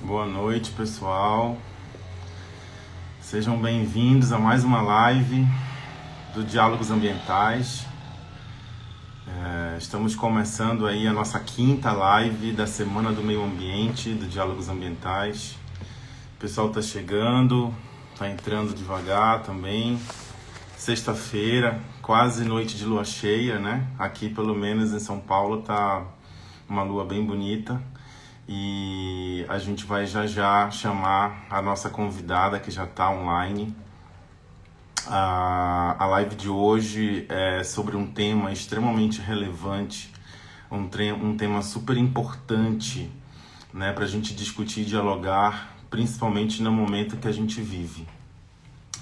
Boa noite, pessoal. Sejam bem-vindos a mais uma live do Diálogos Ambientais. Estamos começando aí a nossa quinta live da Semana do Meio Ambiente, do Diálogos Ambientais. O pessoal está chegando, está entrando devagar também. Sexta-feira, quase noite de lua cheia, né? Aqui, pelo menos em São Paulo, tá uma lua bem bonita. E a gente vai já chamar a nossa convidada que já está online. A live de hoje é sobre um tema extremamente relevante, um tema super importante, né, para a gente discutir e dialogar, principalmente no momento que a gente vive.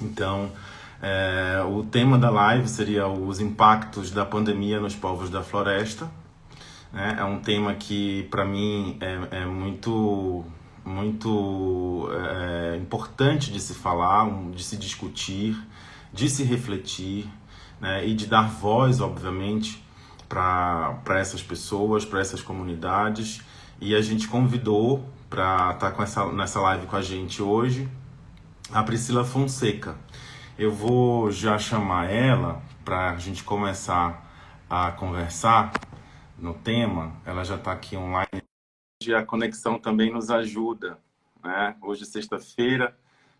Então, o tema da live seria os impactos da pandemia nos povos da floresta. É um tema que, para mim, é muito importante de se falar, de se discutir, de se refletir, né, e de dar voz, obviamente, para essas pessoas, para essas comunidades. E a gente convidou para estar nessa live com a gente hoje a Priscila Fonseca. Eu vou já chamar ela para a gente começar a conversar no tema. Ela já está aqui online. E a conexão também nos ajuda, né? Hoje, sexta-feira,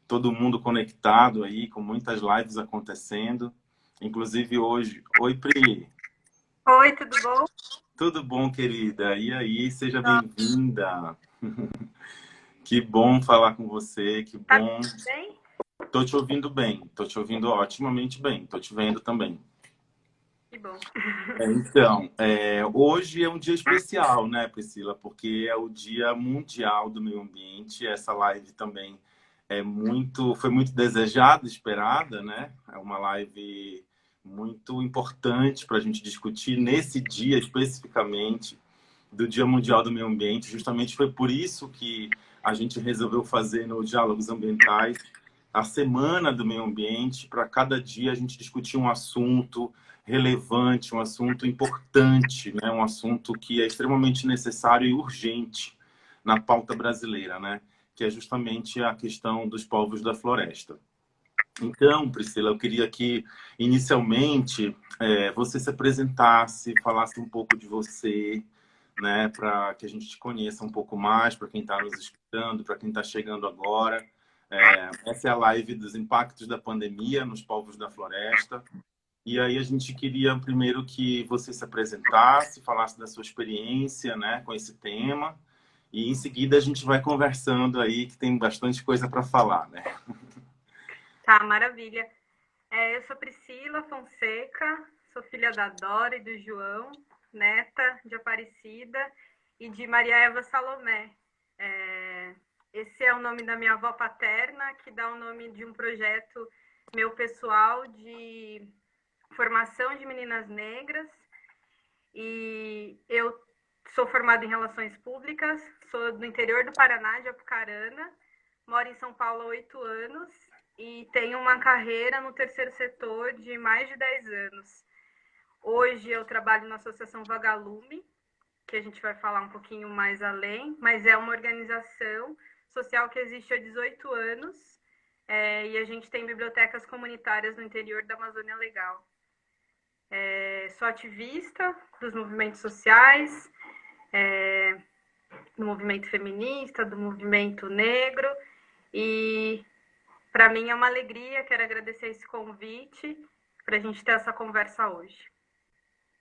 todo mundo conectado aí, com muitas lives acontecendo. Inclusive hoje. Oi, Pri. Oi, tudo bom? Tudo bom, querida? E aí, seja bem-vinda. Que bom falar com você, que Tá bom. bem? Tô te ouvindo bem, tô te ouvindo otimamente bem, tô te vendo também. Que bom. Então, hoje é um dia especial, né, Priscila? Porque é o Dia Mundial do Meio Ambiente. Essa live também foi muito desejada, esperada, né? É uma live muito importante para a gente discutir nesse dia especificamente do Dia Mundial do Meio Ambiente. Justamente foi por isso que a gente resolveu fazer no Diálogos Ambientais a Semana do Meio Ambiente, para cada dia a gente discutir um assunto relevante, um assunto importante, né? Um assunto que é extremamente necessário e urgente na pauta brasileira, né? Que é justamente a questão dos povos da floresta. Então, Priscila, eu queria que, inicialmente, você se apresentasse, falasse um pouco de você, né, para que a gente te conheça um pouco mais, para quem está nos escutando, para quem está chegando agora. Essa é a live dos impactos da pandemia nos povos da floresta. E aí a gente queria primeiro que você se apresentasse, falasse da sua experiência, né, com esse tema. E em seguida a gente vai conversando aí, que tem bastante coisa para falar, né? Tá, maravilha. Eu sou Priscila Fonseca, sou filha da Dora e do João, neta de Aparecida e de Maria Eva Salomé. Esse é o nome da minha avó paterna, que dá o nome de um projeto meu pessoal de formação de meninas negras. E eu sou formada em Relações Públicas, sou do interior do Paraná, de Apucarana, moro em São Paulo há 8 anos e tenho uma carreira no terceiro setor de mais de 10 anos. Hoje eu trabalho na Associação Vagalume, que a gente vai falar um pouquinho mais além, mas é uma organização social que existe há 18 anos, e a gente tem bibliotecas comunitárias no interior da Amazônia Legal. Sou ativista dos movimentos sociais, do movimento feminista, do movimento negro, e para mim é uma alegria, quero agradecer esse convite para a gente ter essa conversa hoje.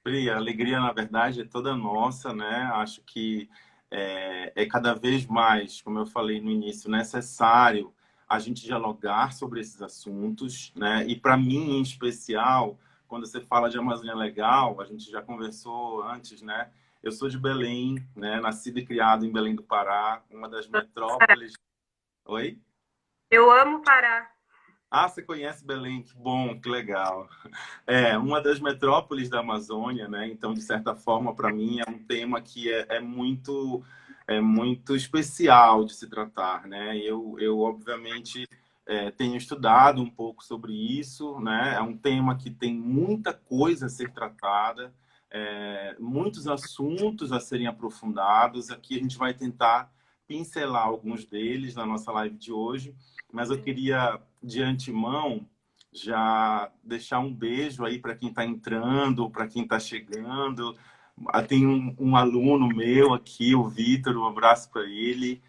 Pri, a alegria, na verdade, é toda nossa, né? Acho que é cada vez mais, como eu falei no início, necessário a gente dialogar sobre esses assuntos, né? E para mim, em especial, quando você fala de Amazônia Legal, a gente já conversou antes, né? Eu sou de Belém, né? Nascido e criado em Belém do Pará, uma das metrópoles. Oi? Eu amo Pará. Ah, você conhece Belém? Que bom, que legal. Uma das metrópoles da Amazônia, né? Então, de certa forma, para mim, é um tema que é muito especial de se tratar, né? Eu obviamente, tenho estudado um pouco sobre isso, né? É um tema que tem muita coisa a ser tratada, muitos assuntos a serem aprofundados. Aqui a gente vai tentar pincelar alguns deles na nossa live de hoje, mas eu queria, de antemão, já deixar um beijo aí para quem está entrando, para quem está chegando. Tem um aluno meu aqui, o Vitor, um abraço para ele.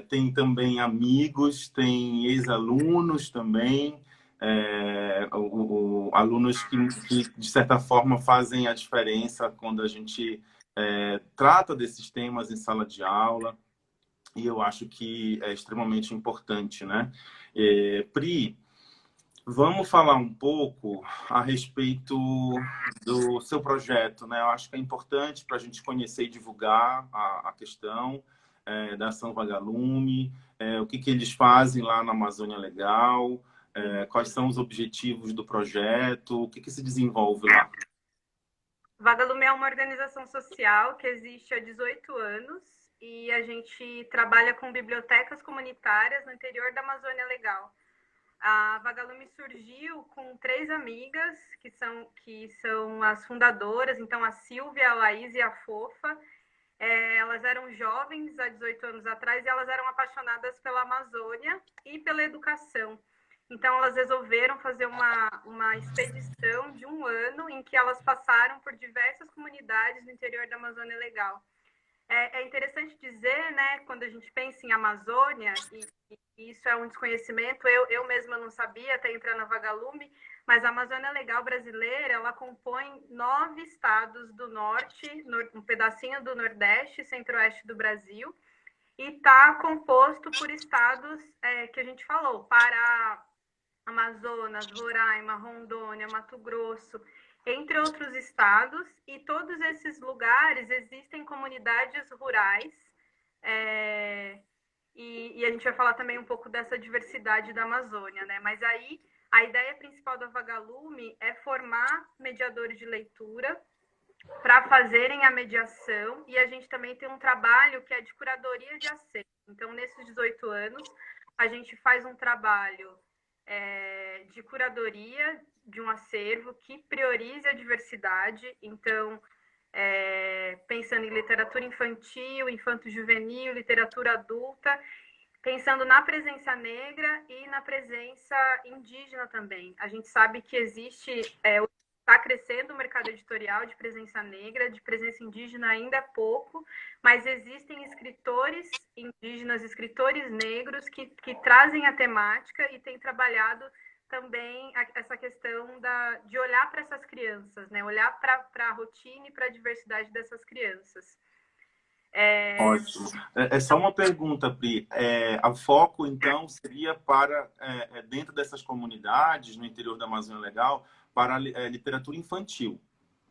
Tem também amigos, tem ex-alunos também, alunos que, de certa forma, fazem a diferença quando a gente trata desses temas em sala de aula, e eu acho que é extremamente importante, né? Pri, vamos falar um pouco a respeito do seu projeto, né? Eu acho que é importante para a gente conhecer e divulgar a questão da Ação Vagalume, o que, que eles fazem lá na Amazônia Legal, quais são os objetivos do projeto, o que, que se desenvolve lá. Vagalume é uma organização social que existe há 18 anos e a gente trabalha com bibliotecas comunitárias no interior da Amazônia Legal. A Vagalume surgiu com 3 amigas, que são as fundadoras, então a Silvia, a Laís e a Fofa. Elas eram jovens há 18 anos atrás e elas eram apaixonadas pela Amazônia e pela educação. Então, elas resolveram fazer uma expedição de 1 ano em que elas passaram por diversas comunidades no interior da Amazônia Legal. É interessante dizer, né, quando a gente pensa em Amazônia, e isso é um desconhecimento, eu mesma não sabia até entrar na Vagalume, mas a Amazônia Legal brasileira, ela compõe 9 estados do norte, um pedacinho do nordeste e centro-oeste do Brasil, e está composto por estados que a gente falou, Pará, Amazonas, Roraima, Rondônia, Mato Grosso, entre outros estados, e todos esses lugares existem comunidades rurais, e a gente vai falar também um pouco dessa diversidade da Amazônia, né? Mas aí a ideia principal da Vagalume é formar mediadores de leitura para fazerem a mediação, e a gente também tem um trabalho que é de curadoria de acervo. Então, nesses 18 anos, a gente faz um trabalho de curadoria de um acervo que priorize a diversidade. Então, pensando em literatura infantil, infanto-juvenil, literatura adulta, pensando na presença negra e na presença indígena também. A gente sabe que está crescendo o mercado editorial de presença negra, de presença indígena ainda é pouco, mas existem escritores indígenas, escritores negros que trazem a temática e têm trabalhado também essa questão de olhar para essas crianças, né? Olhar para a rotina e para a diversidade dessas crianças. Ótimo. É só uma pergunta, Pri. O foco, então, seria para, dentro dessas comunidades, no interior da Amazônia Legal, para a literatura infantil.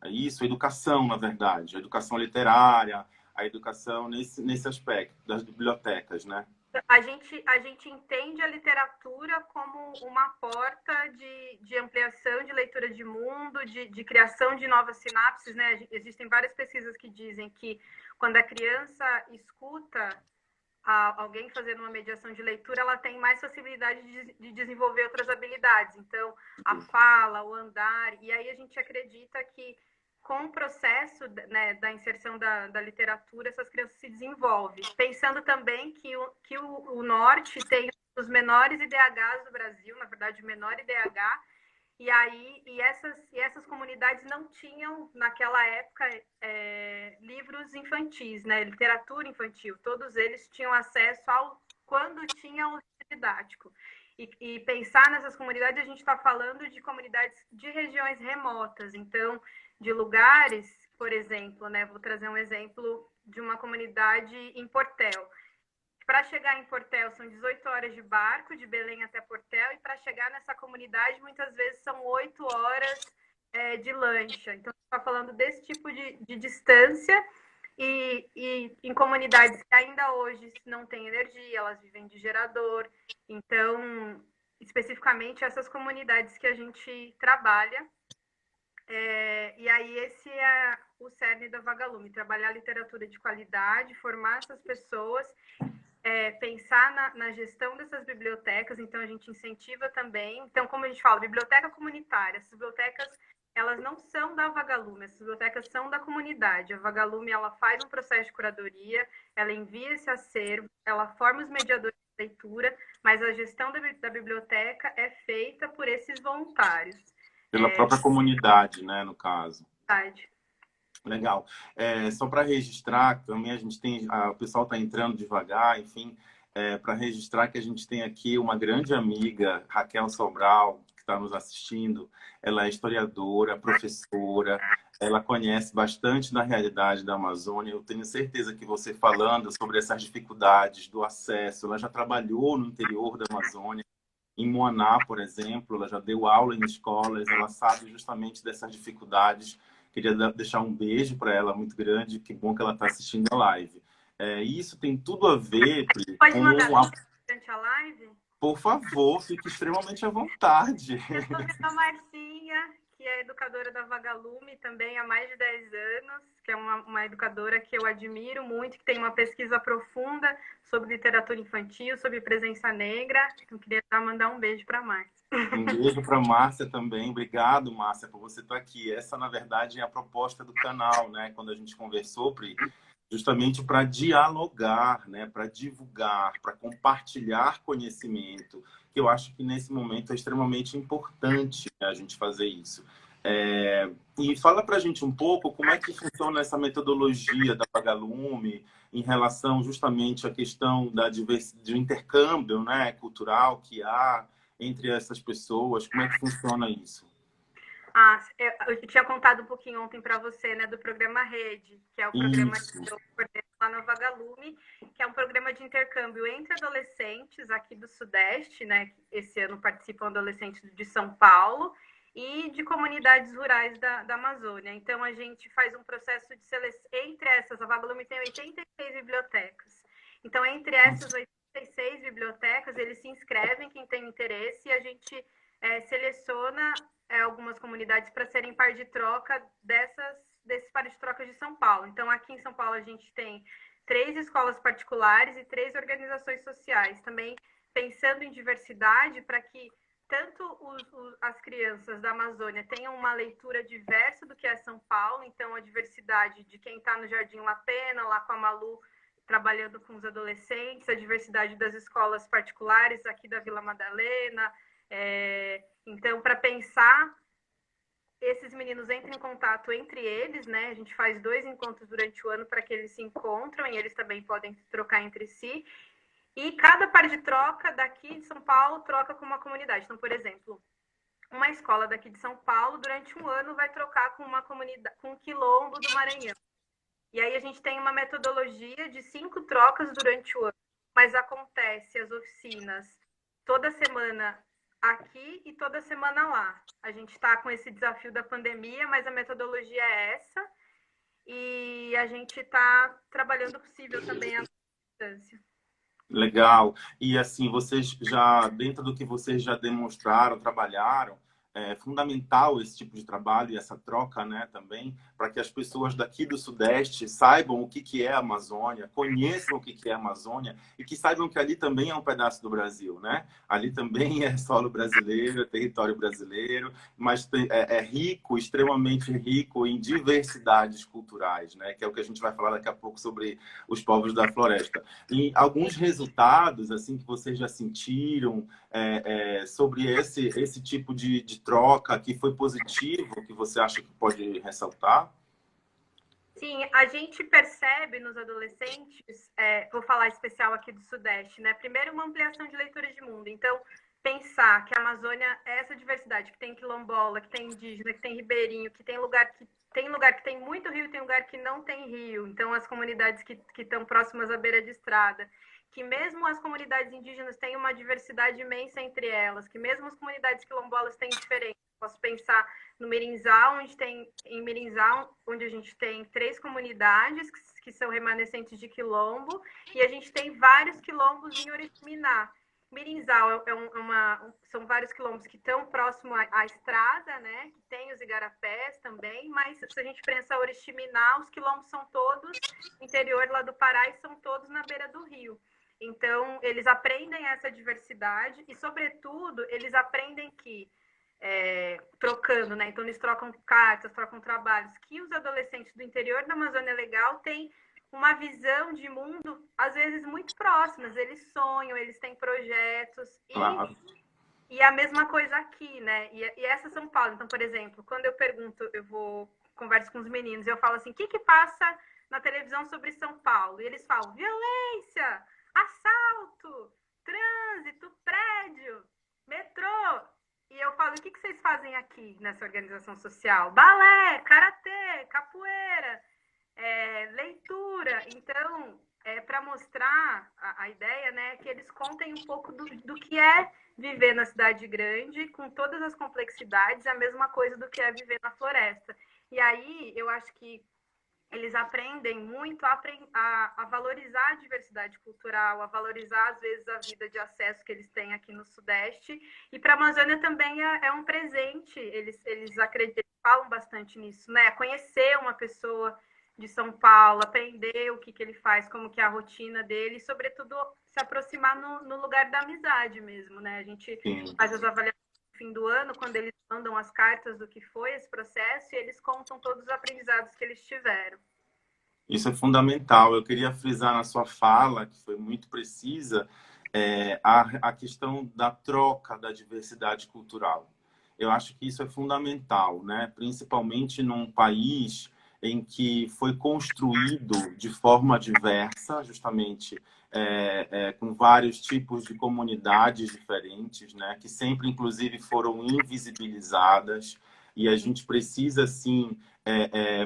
É isso? A educação, na verdade. A educação literária, a educação nesse aspecto, das bibliotecas, né? A gente entende a literatura como uma porta de ampliação de leitura de mundo, de criação de novas sinapses, né? Existem várias pesquisas que dizem que quando a criança escuta alguém fazendo uma mediação de leitura, ela tem mais facilidade de desenvolver outras habilidades. Então, a fala, o andar, e aí a gente acredita que com o processo, né, da inserção da literatura, essas crianças se desenvolvem. Pensando também que o Norte tem os menores IDHs do Brasil, na verdade, o menor IDH, e essas comunidades não tinham, naquela época, livros infantis, né, literatura infantil. Todos eles tinham acesso quando tinha o didático. E pensar nessas comunidades, a gente está falando de comunidades de regiões remotas, então, de lugares, por exemplo, né, vou trazer um exemplo de uma comunidade em Portel. Para chegar em Portel são 18 horas de barco, de Belém até Portel, e para chegar nessa comunidade, muitas vezes são 8 horas de lancha. Então, a gente está falando desse tipo de distância, e em comunidades que ainda hoje não têm energia, elas vivem de gerador. Então, especificamente essas comunidades que a gente trabalha. E aí esse é o cerne da Vagalume, trabalhar literatura de qualidade, formar essas pessoas, pensar na gestão dessas bibliotecas. Então a gente incentiva também, então, como a gente fala, biblioteca comunitária, essas bibliotecas elas não são da Vagalume, essas bibliotecas são da comunidade. A Vagalume, ela faz um processo de curadoria, ela envia esse acervo, ela forma os mediadores de leitura, mas a gestão da biblioteca é feita por esses voluntários. Pela própria comunidade, né, no caso. Verdade. Legal. Só para registrar, também a gente tem, o pessoal está entrando devagar, enfim, para registrar que a gente tem aqui uma grande amiga, Raquel Sobral, que está nos assistindo. Ela é historiadora, professora, ela conhece bastante da realidade da Amazônia. Eu tenho certeza que você falando sobre essas dificuldades do acesso, ela já trabalhou no interior da Amazônia, em Moaná, por exemplo, ela já deu aula em escolas, ela sabe justamente dessas dificuldades. Queria deixar um beijo para ela muito grande, que bom que ela está assistindo a live. Isso tem tudo a ver, Pri, Pode com mandar durante a live? Por favor, fique extremamente à vontade. Eu estou vendo a Marcinha, que é educadora da Vagalume também há mais de 10 anos, que é uma educadora que eu admiro muito, que tem uma pesquisa profunda sobre literatura infantil, sobre presença negra. Então, queria mandar um beijo para a Márcia. Um beijo para a Márcia também. Obrigado, Márcia, por você estar aqui. Essa, na verdade, é a proposta do canal, né? Quando a gente conversou, Pri, justamente para dialogar, né? Para divulgar, para compartilhar conhecimento, que eu acho que nesse momento é extremamente importante, né, a gente fazer isso. E fala para a gente um pouco como é que funciona essa metodologia da Vagalume em relação justamente à questão do intercâmbio, né, cultural que há entre essas pessoas. Como é que funciona isso? Eu tinha contado um pouquinho ontem para você, né, do programa Rede, que é o programa que eu coordeno lá na Vagalume, que é um programa de intercâmbio entre adolescentes aqui do Sudeste, né, esse ano participam adolescentes de São Paulo e de comunidades rurais da Amazônia. Então, a gente faz um processo de seleção. Entre essas, a Vagalume tem 86 bibliotecas. Então, entre essas 86 bibliotecas, eles se inscrevem, quem tem interesse, e a gente seleciona algumas comunidades para serem par de troca desses par de trocas de São Paulo. Então, aqui em São Paulo, a gente tem 3 escolas particulares e 3 organizações sociais. Também pensando em diversidade, para que tanto as crianças da Amazônia tenham uma leitura diversa do que é São Paulo. Então, a diversidade de quem está no Jardim La Pena, lá com a Malu, trabalhando com os adolescentes, a diversidade das escolas particulares aqui da Vila Madalena. Então, para pensar, esses meninos entram em contato entre eles, né? A gente faz 2 encontros durante o ano para que eles se encontram e eles também podem trocar entre si. E cada par de troca daqui de São Paulo troca com uma comunidade. Então, por exemplo, uma escola daqui de São Paulo, durante um ano, vai trocar com uma comunidade, com um quilombo do Maranhão. E aí a gente tem uma metodologia de 5 trocas durante o ano. Mas acontece as oficinas toda semana aqui e toda semana lá. A gente está com esse desafio da pandemia, mas a metodologia é essa. E a gente está trabalhando o possível também à distância. Legal. E assim, vocês já, dentro do que vocês já demonstraram, trabalharam, é fundamental esse tipo de trabalho e essa troca, né, também, para que as pessoas daqui do Sudeste saibam o que é a Amazônia, conheçam o que é a Amazônia e que saibam que ali também é um pedaço do Brasil, né? Ali também é solo brasileiro, é território brasileiro, mas é rico, extremamente rico em diversidades culturais, né? Que é o que a gente vai falar daqui a pouco sobre os povos da floresta. E alguns resultados, assim, que vocês já sentiram sobre esse tipo de troca que foi positivo, que você acha que pode ressaltar? Sim, a gente percebe nos adolescentes, vou falar especial aqui do Sudeste, né? Primeiro, uma ampliação de leitura de mundo. Então, pensar que a Amazônia é essa diversidade, que tem quilombola, que tem indígena, que tem ribeirinho, que tem lugar que tem muito rio e tem lugar que não tem rio. Então, as comunidades que estão próximas à beira de estrada, que mesmo as comunidades indígenas têm uma diversidade imensa entre elas, que mesmo as comunidades quilombolas têm diferença. Posso pensar no Mirinzal, em Mirinzal, onde a gente tem 3 comunidades que são remanescentes de quilombo, e a gente tem vários quilombos em Oriximiná. Mirinzal são vários quilombos que estão próximo à estrada, né? Que tem os igarapés também, mas se a gente pensar Oriximiná, os quilombos são todos interior lá do Pará e são todos na beira do rio. Então, eles aprendem essa diversidade e, sobretudo, eles aprendem que trocando, né? Então, eles trocam cartas, trocam trabalhos, que os adolescentes do interior da Amazônia Legal têm uma visão de mundo, às vezes, muito próximas. Eles sonham, eles têm projetos, Claro. e a mesma coisa aqui, né? E essa São Paulo. Então, por exemplo, quando eu pergunto, converso com os meninos, eu falo assim, o que passa na televisão sobre São Paulo? E eles falam, violência, assalto, trânsito, prédio, metrô. E eu falo, o que vocês fazem aqui nessa organização social? Balé, karatê, capoeira, leitura. Então, para mostrar a ideia, né, que eles contem um pouco do que é viver na cidade grande, com todas as complexidades, a mesma coisa do que é viver na floresta. E aí, eu acho que eles aprendem muito a valorizar a diversidade cultural, a valorizar, às vezes, a vida de acesso que eles têm aqui no Sudeste. E para a Amazônia também é um presente, eles acreditam, falam bastante nisso, né? Conhecer uma pessoa de São Paulo, aprender o que ele faz, como que é a rotina dele, e, sobretudo, se aproximar no lugar da amizade mesmo, né? A gente Sim. faz as avaliações no fim do ano, quando eles mandam as cartas do que foi esse processo, e eles contam todos os aprendizados que eles tiveram. Isso é fundamental. Eu queria frisar na sua fala, que foi muito precisa, a questão da troca da diversidade cultural. Eu acho que isso é fundamental, né? Principalmente num país em que foi construído de forma diversa, justamente com vários tipos de comunidades diferentes, né? Que sempre, inclusive, foram invisibilizadas. E a gente precisa, sim,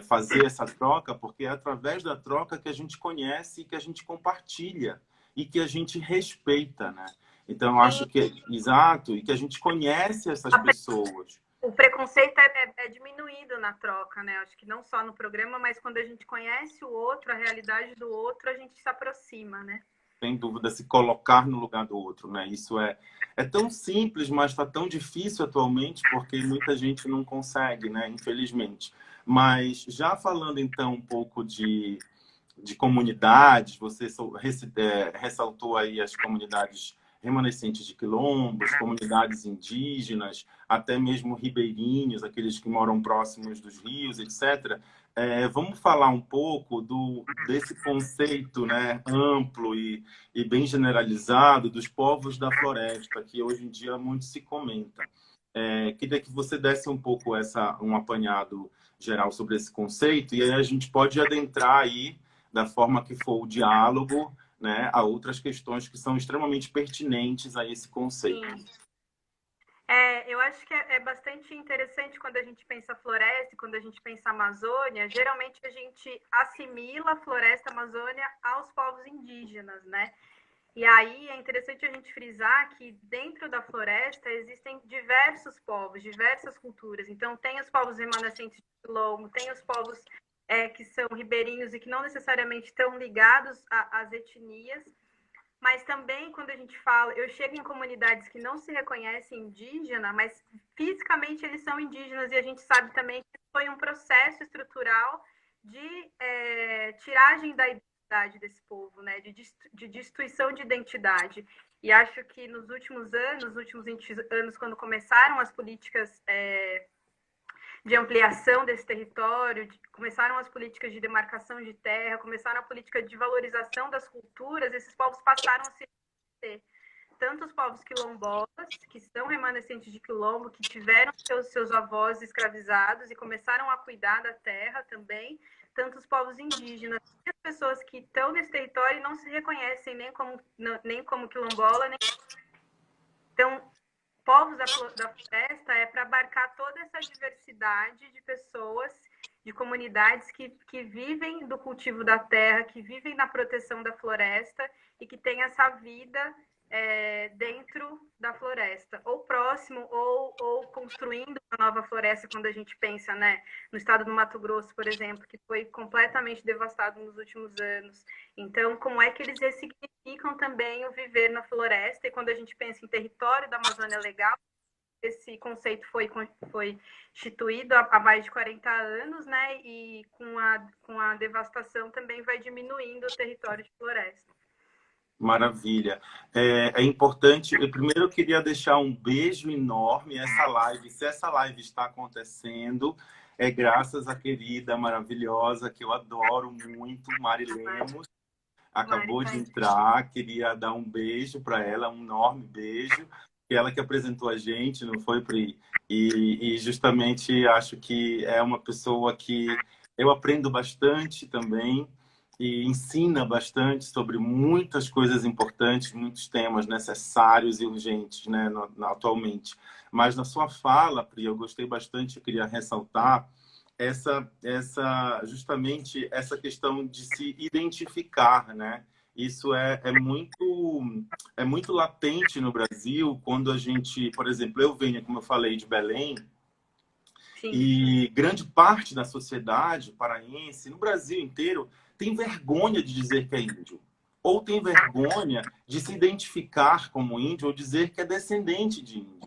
fazer essa troca, porque é através da troca que a gente conhece, que a gente compartilha e que a gente respeita, né? Então, eu acho que é exato, e que a gente conhece essas pessoas. O preconceito é diminuído na troca, né? Acho que não só no programa, mas quando a gente conhece o outro, a realidade do outro, a gente se aproxima, né? Sem dúvida, se colocar no lugar do outro, né? Isso é tão simples, mas está tão difícil atualmente, porque muita gente não consegue, né? Infelizmente. Mas já falando, então, um pouco de comunidades, você ressaltou aí as comunidades remanescentes de quilombos, comunidades indígenas, até mesmo ribeirinhos, aqueles que moram próximos dos rios, etc. Vamos falar um pouco desse conceito, né, amplo e bem generalizado dos povos da floresta, que hoje em dia muito se comenta. Queria que você desse um pouco um apanhado geral sobre esse conceito, e aí a gente pode adentrar aí da forma que for o diálogo, né, a outras questões que são extremamente pertinentes a esse conceito. Sim. Eu acho que é bastante interessante quando a gente pensa floresta, quando a gente pensa Amazônia, geralmente a gente assimila a floresta Amazônia aos povos indígenas, né? E aí é interessante a gente frisar que dentro da floresta existem diversos povos, diversas culturas. Então, tem os povos remanescentes de quilombo, tem os povos que são ribeirinhos e que não necessariamente estão ligados às etnias, mas também quando a gente fala, eu chego em comunidades que não se reconhecem indígena, mas fisicamente eles são indígenas, e a gente sabe também que foi um processo estrutural de tiragem da identidade desse povo, né? De destruição de identidade. E acho que nos últimos anos, nos últimos 20 anos, quando começaram as políticas de ampliação desse território, começaram as políticas de demarcação de terra, começaram a política de valorização das culturas, esses povos passaram a se ter. Tanto os povos quilombolas, que são remanescentes de quilombo, que tiveram seus avós escravizados e começaram a cuidar da terra também, tanto os povos indígenas, e as pessoas que estão nesse território e não se reconhecem nem como quilombola, nem... Então, povos da floresta é para abarcar toda essa diversidade de pessoas, de comunidades que vivem do cultivo da terra, que vivem na proteção da floresta e que têm essa vida dentro da floresta, ou próximo, ou construindo uma nova floresta, quando a gente pensa, né, no estado do Mato Grosso, por exemplo, que foi completamente devastado nos últimos anos. Então, como é que eles ressignificam também o viver na floresta? E quando a gente pensa em território da Amazônia Legal, esse conceito foi instituído há mais de 40 anos, né? E com a devastação também vai diminuindo o território de floresta. Maravilha. É importante. Primeiro, eu queria deixar um beijo enorme. Se essa live está acontecendo, é graças à querida, maravilhosa, que eu adoro muito, Mari Lemos. Mari Acabou tá de aí. entrar. Queria dar um beijo para ela, um enorme beijo. Ela que apresentou a gente, não foi, Pri? E justamente acho que é uma pessoa que eu aprendo bastante também e ensina bastante sobre muitas coisas importantes, muitos temas necessários e urgentes, né, atualmente. Mas na sua fala, Pri, eu gostei bastante, eu queria ressaltar justamente essa questão de se identificar, né? Isso é muito latente no Brasil quando a gente, por exemplo, eu venho, como eu falei, de Belém, Sim. e grande parte da sociedade paraense, no Brasil inteiro, tem vergonha de dizer que é índio. Ou tem vergonha de se identificar como índio ou dizer que é descendente de índio.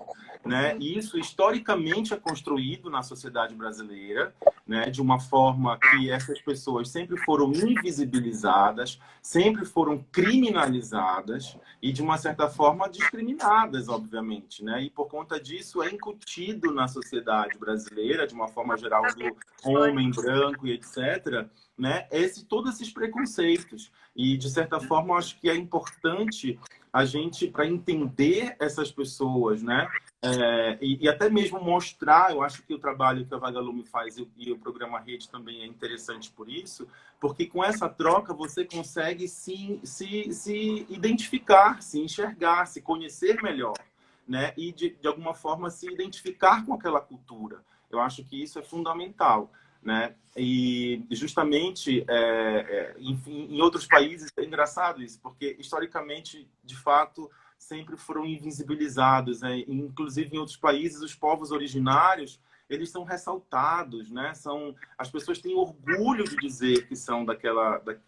Né? E isso historicamente é construído na sociedade brasileira, né? De uma forma que essas pessoas sempre foram invisibilizadas, sempre foram criminalizadas e, de uma certa forma, discriminadas, obviamente. Né? E, por conta disso, é incutido na sociedade brasileira, de uma forma geral, do homem branco e etc., né? Todos esses preconceitos. E, de certa forma, eu acho que é importante a gente, para entender essas pessoas, né? E até mesmo mostrar, eu acho que o trabalho que a Vagalume faz e o programa Rede também é interessante por isso, porque com essa troca você consegue se identificar, se enxergar, se conhecer melhor, né? E de alguma forma se identificar com aquela cultura. Eu acho que isso é fundamental, né? E justamente, enfim, em outros países é engraçado isso, porque historicamente, de fato, sempre foram invisibilizados, né? Inclusive em outros países, os povos originários eles são ressaltados, né? As pessoas têm orgulho de dizer que são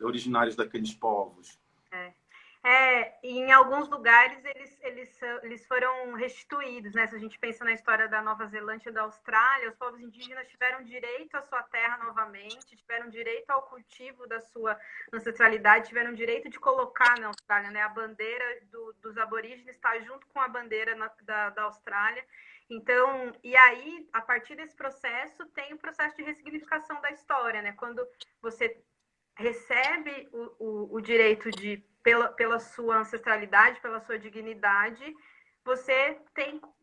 originários daqueles povos. E em alguns lugares eles foram restituídos, né? Se a gente pensa na história da Nova Zelândia e da Austrália, os povos indígenas tiveram direito à sua terra novamente, tiveram direito ao cultivo da sua ancestralidade, tiveram direito de colocar na Austrália, né? A bandeira dos aborígenes está junto com a bandeira da Austrália. Então, e aí, a partir desse processo, tem o processo de ressignificação da história, né? Quando você recebe o direito de pela sua ancestralidade, pela sua dignidade, você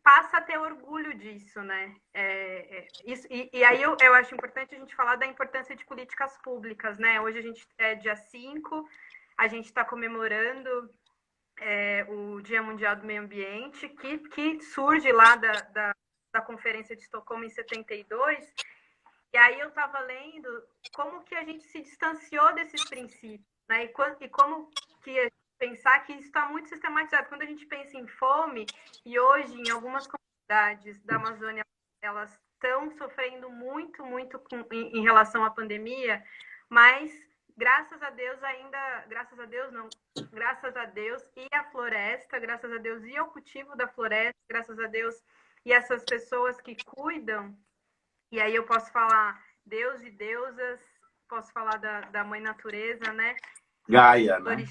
passa a ter orgulho disso, né? E aí eu acho importante a gente falar da importância de políticas públicas, né? Hoje a gente é dia 5, a gente está comemorando o Dia Mundial do Meio Ambiente, que surge lá da Conferência de Estocolmo em 72, e aí eu estava lendo como que a gente se distanciou desses princípios, né? E como que pensar que isso está muito sistematizado. Quando a gente pensa em fome, e hoje em algumas comunidades da Amazônia elas estão sofrendo muito, muito em relação à pandemia, mas graças a Deus graças a Deus não, graças a Deus e a floresta, graças a Deus e ao cultivo da floresta, graças a Deus e essas pessoas que cuidam. E aí eu posso falar Deus e deusas, posso falar da mãe natureza, né? Gaia, né?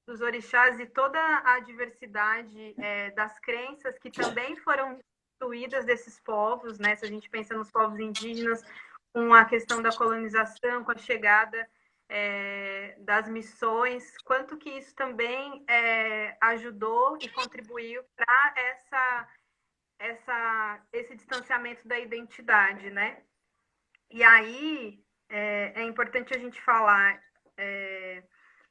Dos orixás e toda a diversidade das crenças que também foram instituídas desses povos, né? Se a gente pensa nos povos indígenas, com a questão da colonização, com a chegada das missões, quanto que isso também ajudou e contribuiu para esse distanciamento da identidade, né? E aí é importante a gente falar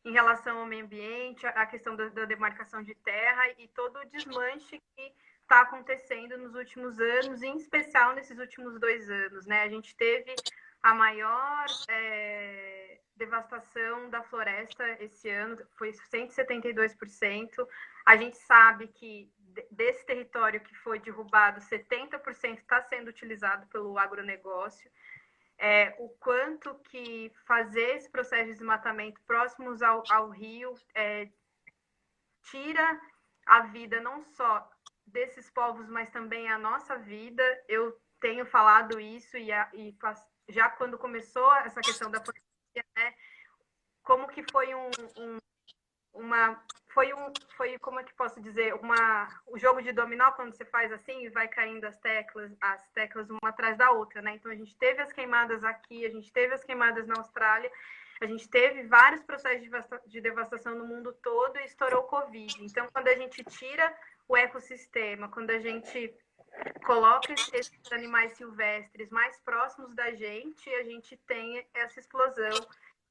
em relação ao meio ambiente, a questão da demarcação de terra e todo o desmanche que está acontecendo nos últimos anos, em especial nesses últimos 2 anos, né? A gente teve a maior devastação da floresta esse ano, foi 172%. A gente sabe que desse território que foi derrubado, 70% está sendo utilizado pelo agronegócio. O quanto que fazer esse processo de desmatamento próximos ao rio tira a vida não só desses povos, mas também a nossa vida. Eu tenho falado isso e já quando começou essa questão da pandemia, né, como que foi foi como é que posso dizer, o jogo de dominó, quando você faz assim e vai caindo as teclas uma atrás da outra, né? Então a gente teve as queimadas aqui, a gente teve as queimadas na Austrália, a gente teve vários processos de devastação no mundo todo e estourou o Covid. Então, quando a gente tira o ecossistema, quando a gente coloca esses animais silvestres mais próximos da gente, a gente tem essa explosão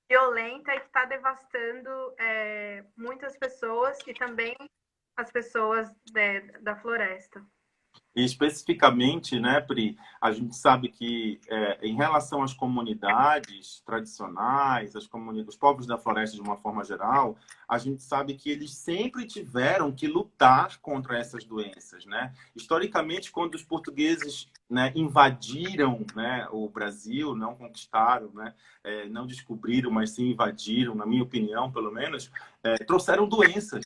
violenta e que está devastando muitas pessoas e também as pessoas da floresta. E especificamente, né, Pri, a gente sabe que em relação às comunidades tradicionais, os povos da floresta de uma forma geral, a gente sabe que eles sempre tiveram que lutar contra essas doenças, né? Historicamente, quando os portugueses, né, invadiram, né, o Brasil, não conquistaram, né, não descobriram, mas sim invadiram, na minha opinião, pelo menos, trouxeram doenças,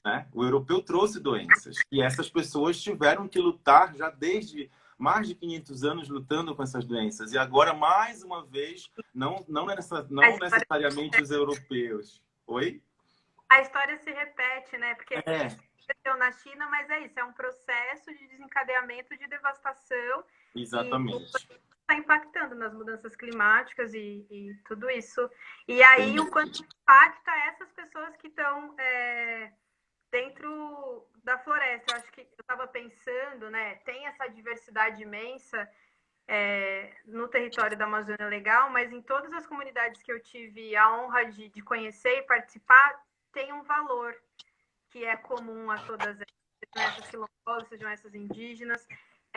né? O europeu trouxe doenças e essas pessoas tiveram que lutar já desde mais de 500 anos lutando com essas doenças. E agora, mais uma vez, não necessariamente os europeus. Oi? A história se repete, né? Porque É, aconteceu na China, mas é isso, é um processo de desencadeamento de devastação e exatamente. está impactando nas mudanças climáticas e tudo isso. E aí, o quanto impacta essas pessoas que estão dentro da floresta. Eu acho que eu estava pensando, né? Tem essa diversidade imensa no território da Amazônia Legal, mas em todas as comunidades que eu tive a honra de conhecer e participar, tem um valor que é comum a todas elas, sejam essas quilombolas, sejam essas indígenas,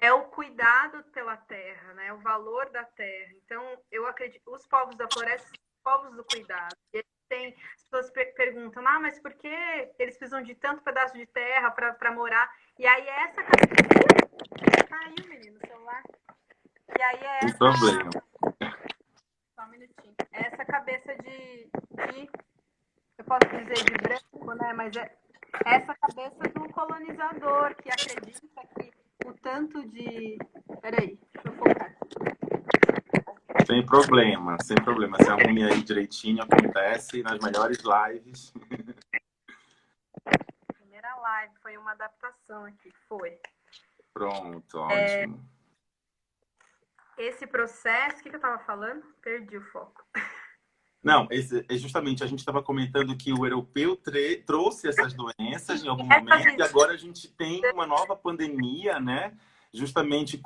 é o cuidado pela terra, né? O valor da terra. Então, eu acredito, os povos da floresta são os povos do cuidado. E as pessoas perguntam, mas por que eles precisam de tanto pedaço de terra para morar? E aí essa cabeça... Caiu, menino, o celular. E aí é Sem essa... problema. Só um minutinho. Essa cabeça eu posso dizer de branco, né? Mas é essa cabeça do colonizador que acredita que o tanto de... Peraí, deixa eu focar. Sem problema, sem problema. Se arrume aí direitinho, acontece nas melhores lives. Primeira live, foi uma adaptação aqui, foi. Pronto, ótimo. Esse processo, o que eu estava falando? Perdi o foco. Não, justamente a gente estava comentando que o europeu trouxe essas doenças em algum momento e agora a gente tem uma nova pandemia, né? Justamente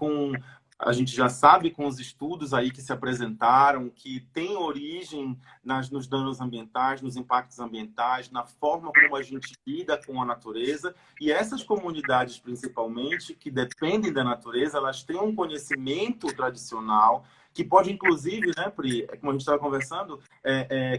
a gente já sabe com os estudos aí que se apresentaram que tem origem nos danos ambientais, nos impactos ambientais, na forma como a gente lida com a natureza. E essas comunidades, principalmente, que dependem da natureza, elas têm um conhecimento tradicional que pode, inclusive, né, Pri, como a gente estava conversando,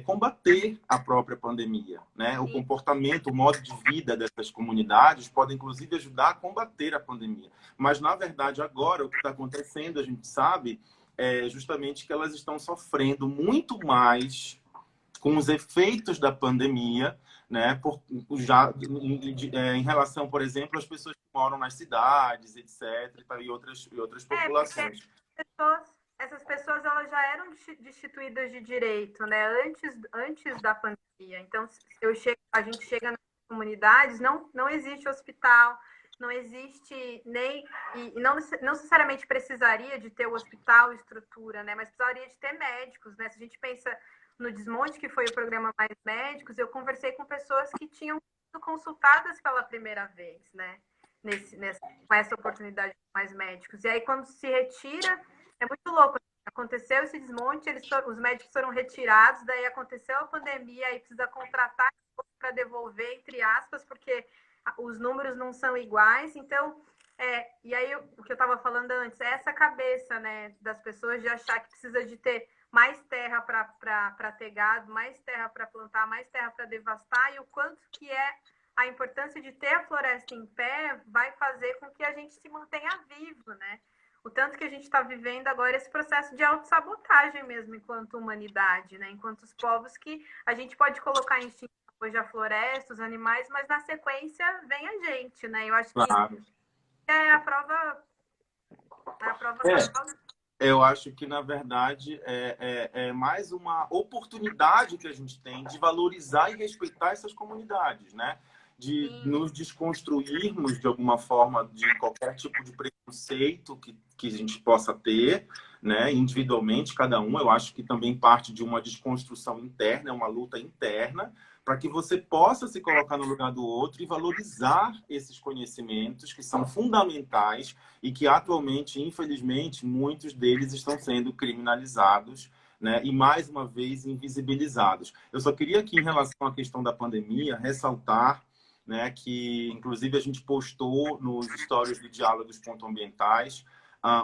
combater a própria pandemia, né? O comportamento, o modo de vida dessas comunidades pode, inclusive, ajudar a combater a pandemia. Mas, na verdade, agora, o que está acontecendo, a gente sabe, é justamente que elas estão sofrendo muito mais com os efeitos da pandemia, né? Em relação, por exemplo, às pessoas que moram nas cidades, etc., e outras populações. Essas pessoas elas já eram destituídas de direito, né? Antes da pandemia. Então, a gente chega nas comunidades, não existe hospital, não existe nem... E não necessariamente precisaria de ter o hospital, estrutura, né? Mas precisaria de ter médicos, né? Se a gente pensa no Desmonte, que foi o programa Mais Médicos, eu conversei com pessoas que tinham sido consultadas pela primeira vez, né? Com essa oportunidade de Mais Médicos. E aí, quando se retira, é muito louco. Aconteceu esse desmonte, os médicos foram retirados, daí aconteceu a pandemia, aí precisa contratar para devolver, entre aspas, porque os números não são iguais. Então, e aí o que eu estava falando antes, é essa cabeça, né, das pessoas de achar que precisa de ter mais terra para ter gado, mais terra para plantar, mais terra para devastar, e o quanto que a importância de ter a floresta em pé vai fazer com que a gente se mantenha vivo, né? O tanto que a gente está vivendo agora esse processo de autossabotagem mesmo, enquanto humanidade, né? Enquanto os povos que a gente pode colocar em extinção hoje a floresta, os animais, mas na sequência vem a gente, né? Eu acho que Claro. é a prova cabal Eu acho que, na verdade, é mais uma oportunidade que a gente tem de valorizar e respeitar essas comunidades, né? De Sim, nos desconstruirmos, de alguma forma, de qualquer tipo de preconceito que a gente possa ter, né? Individualmente, cada um. Eu acho que também parte de uma desconstrução interna, é uma luta interna, para que você possa se colocar no lugar do outro e valorizar esses conhecimentos que são fundamentais e que atualmente, infelizmente, muitos deles estão sendo criminalizados, né? E mais uma vez invisibilizados. Eu só queria aqui, em relação à questão da pandemia, ressaltar, né, que inclusive a gente postou nos stories de Diálogos Pontoambientais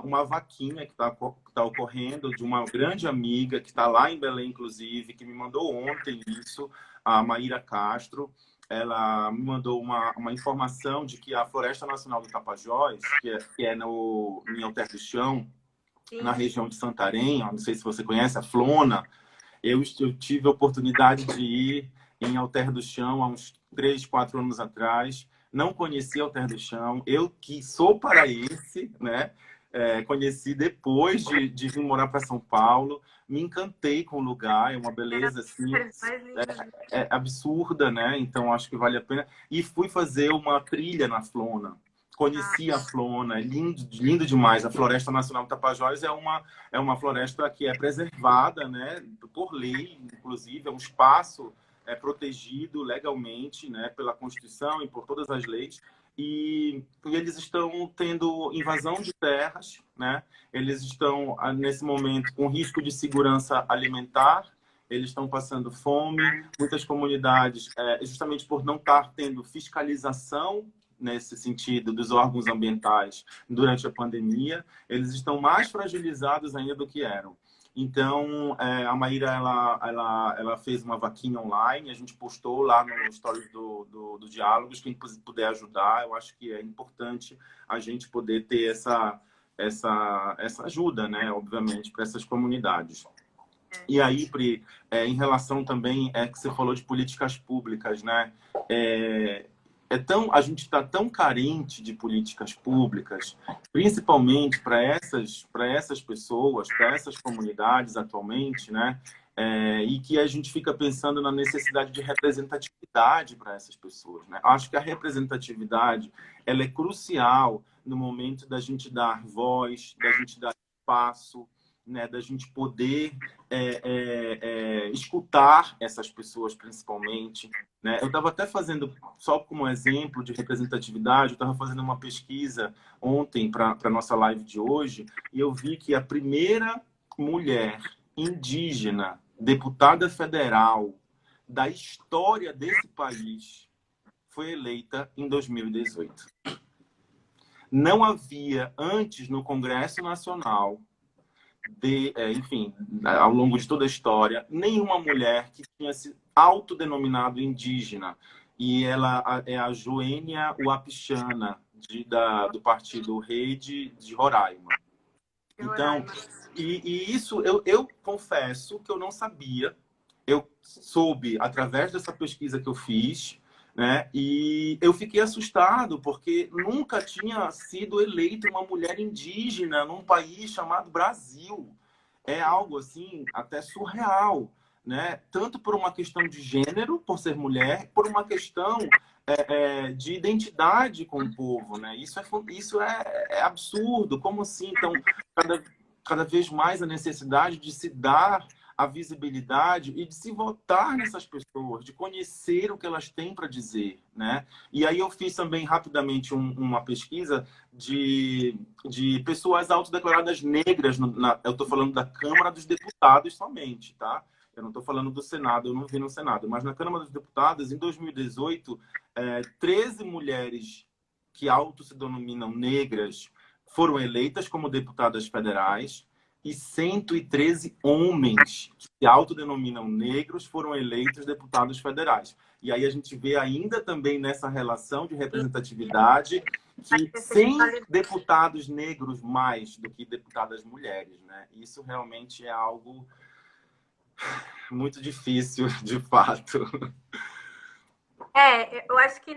uma vaquinha que tá ocorrendo de uma grande amiga que está lá em Belém, inclusive, que me mandou ontem isso, a Maíra Castro. Ela me mandou uma informação de que a Floresta Nacional do Tapajós, que é em Alter do Chão, na sim. região de Santarém, ó, não sei se você conhece, a Flona, eu tive a oportunidade de ir em Alter do Chão há uns 3, 4 anos atrás. Não conheci Alter do Chão. Eu que sou paraense, né? Conheci depois de vir morar para São Paulo. Me encantei com o lugar. É uma É uma beleza das assim, lugares mais lindas. absurda, né? Então acho que vale a pena. E fui fazer uma trilha na Flona. Ah, Conheci a Flona, é lindo, lindo demais. A Floresta Nacional do Tapajós é uma floresta que é preservada, né, por lei, inclusive, é um espaço protegido legalmente, né, pela Constituição e por todas as leis. E eles estão tendo invasão de terras, né? Eles estão, nesse momento, com risco de segurança alimentar, eles estão passando fome. Muitas comunidades, justamente por não estar tendo fiscalização nesse sentido dos órgãos ambientais durante a pandemia, eles estão mais fragilizados ainda do que eram. Então, a Maíra, ela fez uma vaquinha online, a gente postou lá no stories do Diálogos, quem puder ajudar, eu acho que é importante a gente poder ter essa ajuda, né, obviamente, para essas comunidades. é. E aí, Pri, em relação também, que você falou de políticas públicas, né? É, a gente está tão carente de políticas públicas, principalmente para essas pessoas, para essas comunidades atualmente, né? E que a gente fica pensando na necessidade de representatividade para essas pessoas, né? Acho que a representatividade ela é crucial no momento da gente dar voz, da gente dar espaço, né? Da gente poder escutar essas pessoas, principalmente, né? Eu estava até fazendo, só como exemplo de representatividade, eu estava fazendo uma pesquisa ontem para a nossa live de hoje, e eu vi que a primeira mulher indígena deputada federal da história desse país foi eleita em 2018. Não havia antes no Congresso Nacional enfim, ao longo de toda a história, nenhuma mulher que tinha se autodenominado indígena. E ela é a Joênia Wapichana, do partido Rede de Roraima. De Então, Roraima. e isso eu confesso que eu não sabia. Eu soube através dessa pesquisa que eu fiz, né? E eu fiquei assustado porque nunca tinha sido eleita uma mulher indígena num país chamado Brasil. É algo assim até surreal, né? Tanto por uma questão de gênero, por ser mulher, por uma questão de identidade com o povo, né? Isso é absurdo. Como assim? Então, cada vez mais a necessidade de se dar a visibilidade e de se votar nessas pessoas, de conhecer o que elas têm para dizer, né? E aí eu fiz também rapidamente uma pesquisa de pessoas autodeclaradas negras, eu estou falando da Câmara dos Deputados somente, tá? Eu não estou falando do Senado, eu não vi no Senado, mas na Câmara dos Deputados, em 2018, 13 mulheres que se denominam negras foram eleitas como deputadas federais e 113 homens que se autodenominam negros foram eleitos deputados federais. E aí a gente vê ainda também nessa relação de representatividade que 100 deputados negros mais do que deputadas mulheres, né? Isso realmente é algo muito difícil, de fato. Eu acho que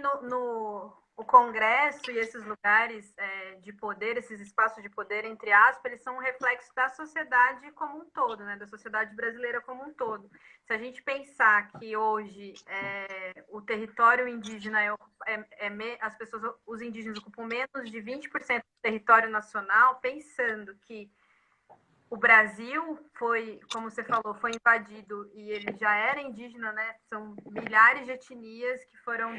o Congresso e esses lugares de poder, esses espaços de poder, entre aspas, eles são um reflexo da sociedade como um todo, né? Da sociedade brasileira como um todo. Se a gente pensar que hoje o território indígena, as pessoas, os indígenas ocupam menos de 20% do território nacional, pensando que o Brasil foi, como você falou, foi invadido e ele já era indígena, né? São milhares de etnias que foram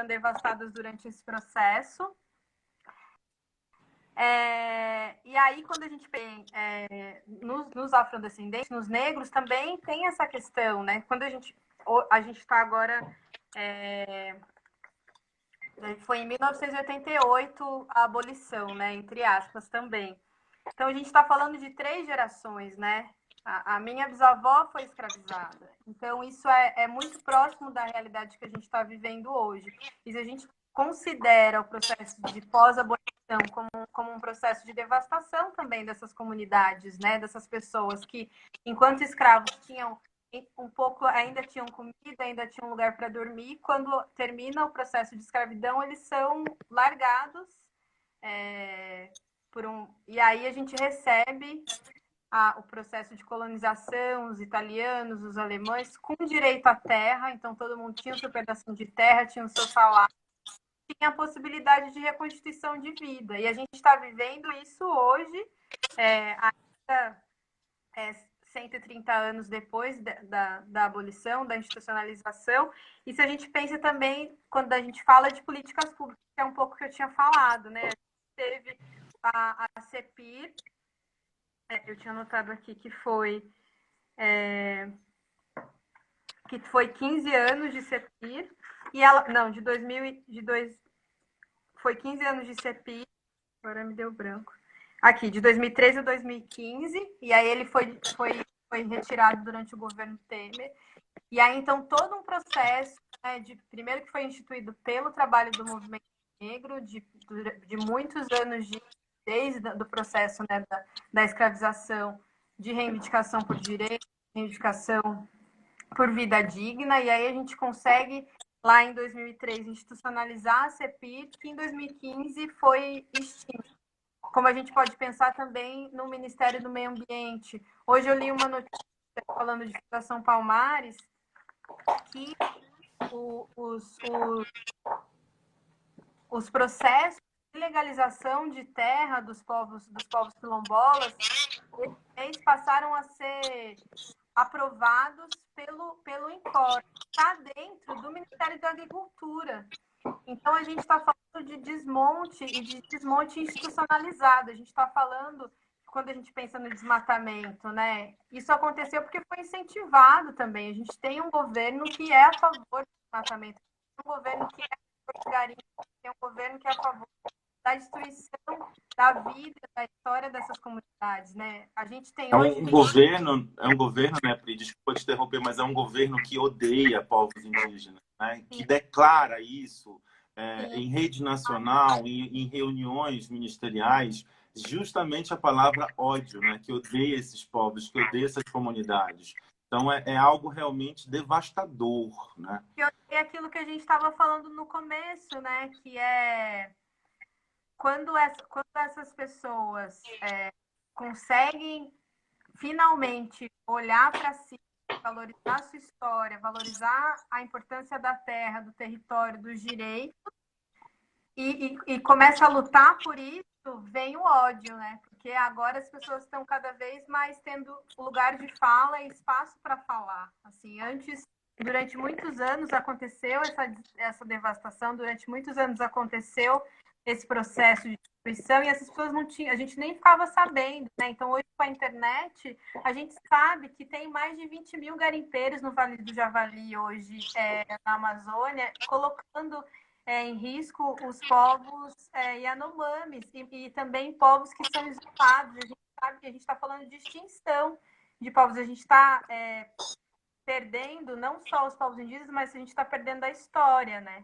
devastadas durante esse processo. E aí, quando a gente pensa nos afrodescendentes, nos negros, também tem essa questão, né? Quando a gente está agora... foi em 1988 a abolição, né? Entre aspas, também. Então, a gente está falando de 3 gerações, né? A minha bisavó foi escravizada. Então, isso é muito próximo da realidade que a gente está vivendo hoje. E se a gente considera o processo de pós-abolição como um processo de devastação também dessas comunidades, né? Dessas pessoas que, enquanto escravos, tinham um pouco, ainda tinham comida, ainda tinham um lugar para dormir. Quando termina o processo de escravidão, eles são largados e aí a gente recebe o processo de colonização, os italianos, os alemães, com direito à terra. Então, todo mundo tinha o seu pedacinho de terra, tinha o seu salário, tinha a possibilidade de reconstituição de vida. E a gente está vivendo isso hoje, ainda 130 anos depois da abolição, da institucionalização. E se a gente pensa também, quando a gente fala de políticas públicas, que é um pouco que eu tinha falado, né? A gente teve a CEPIR, eu tinha anotado aqui que foi 15 anos de CEPIR, e ela, não, foi 15 anos de CEPIR, agora me deu branco. Aqui, de 2013 a 2015, e aí ele foi retirado durante o governo Temer. E aí, então, todo um processo, né, primeiro que foi instituído pelo trabalho do movimento negro, de muitos anos, desde o processo, né, da escravização, de reivindicação por direito, reivindicação por vida digna, e aí a gente consegue, lá em 2003, institucionalizar a CEPIR, que em 2015 foi extinta. Como a gente pode pensar também no Ministério do Meio Ambiente. Hoje eu li uma notícia falando de Fundação Palmares, que os processos de legalização de terra dos povos quilombolas, eles passaram a ser aprovados pelo INCOR, está dentro do Ministério da Agricultura. Então, a gente está falando de desmonte e de desmonte institucionalizado. A gente está falando, quando a gente pensa no desmatamento, né? Isso aconteceu porque foi incentivado também. A gente tem um governo que é a favor do desmatamento, um governo que é a favor do garimpo, tem um governo que é a favor da destruição da vida, da história dessas comunidades, né? A gente tem hoje... É um governo, né, Pri, desculpa te interromper, mas é um governo que odeia povos indígenas, né? Que declara isso em rede nacional, em reuniões ministeriais, justamente a palavra ódio, né? Que odeia esses povos, que odeia essas comunidades. Então, é algo realmente devastador, né? É aquilo que a gente estava falando no começo, né? Que é... Quando essas pessoas conseguem finalmente olhar para si, valorizar a sua história, valorizar a importância da terra, do território, dos direitos, e começa a lutar por isso, vem o ódio, né? Porque agora as pessoas estão cada vez mais tendo lugar de fala e espaço para falar. Assim, antes, durante muitos anos aconteceu essa devastação, durante muitos anos aconteceu esse processo de destruição, e essas pessoas não tinham, a gente nem ficava sabendo, né? Então, hoje, com a internet, a gente sabe que tem mais de 20 mil garimpeiros no Vale do Javali hoje, na Amazônia, colocando em risco os povos Yanomamis e também povos que são isolados. A gente sabe que a gente está falando de extinção de povos, a gente está perdendo não só os povos indígenas, mas a gente está perdendo a história, né?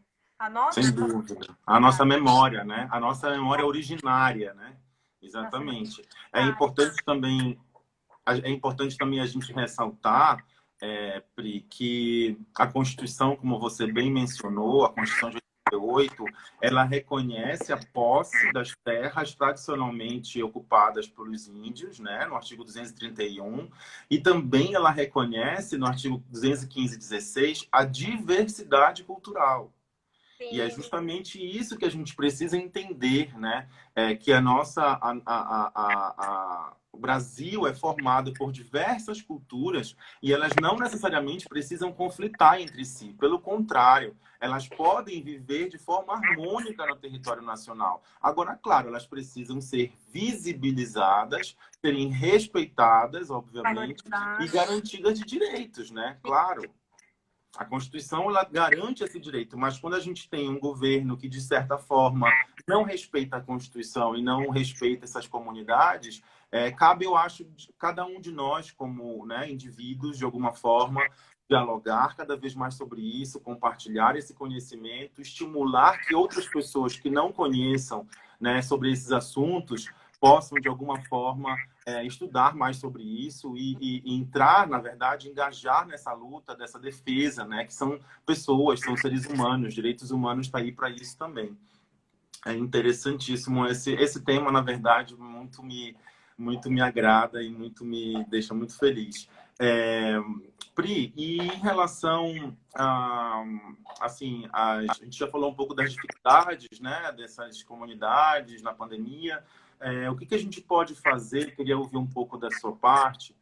Sem dúvida. A nossa memória, né? A nossa memória originária, né? Exatamente. É importante também a gente ressaltar Pri, que a Constituição, como você bem mencionou, a Constituição de 88, ela reconhece a posse das terras tradicionalmente ocupadas pelos índios, né, no artigo 231, e também ela reconhece, no artigo 215-16, a diversidade cultural. E é Sim. justamente isso que a gente precisa entender, né? Que a nossa, o Brasil é formado por diversas culturas e elas não necessariamente precisam conflitar entre si. Pelo contrário, elas podem viver de forma harmônica no território nacional. Agora, claro, elas precisam ser visibilizadas, serem respeitadas, obviamente, e garantidas de direitos, né? Claro. A Constituição ela garante esse direito, mas quando a gente tem um governo que, de certa forma, não respeita a Constituição e não respeita essas comunidades, cabe, eu acho, cada um de nós, como, né, indivíduos, de alguma forma, dialogar cada vez mais sobre isso, compartilhar esse conhecimento, estimular que outras pessoas que não conheçam, né, sobre esses assuntos possam, de alguma forma, estudar mais sobre isso e entrar, na verdade, engajar nessa luta, dessa defesa, né? Que são pessoas, são seres humanos, direitos humanos está aí para isso também. É interessantíssimo esse tema, na verdade, muito me agrada e muito me deixa muito feliz. Pri, e em relação a, assim, a gente já falou um pouco das dificuldades, né, dessas comunidades na pandemia. O que a gente pode fazer? Queria ouvir um pouco da sua parte.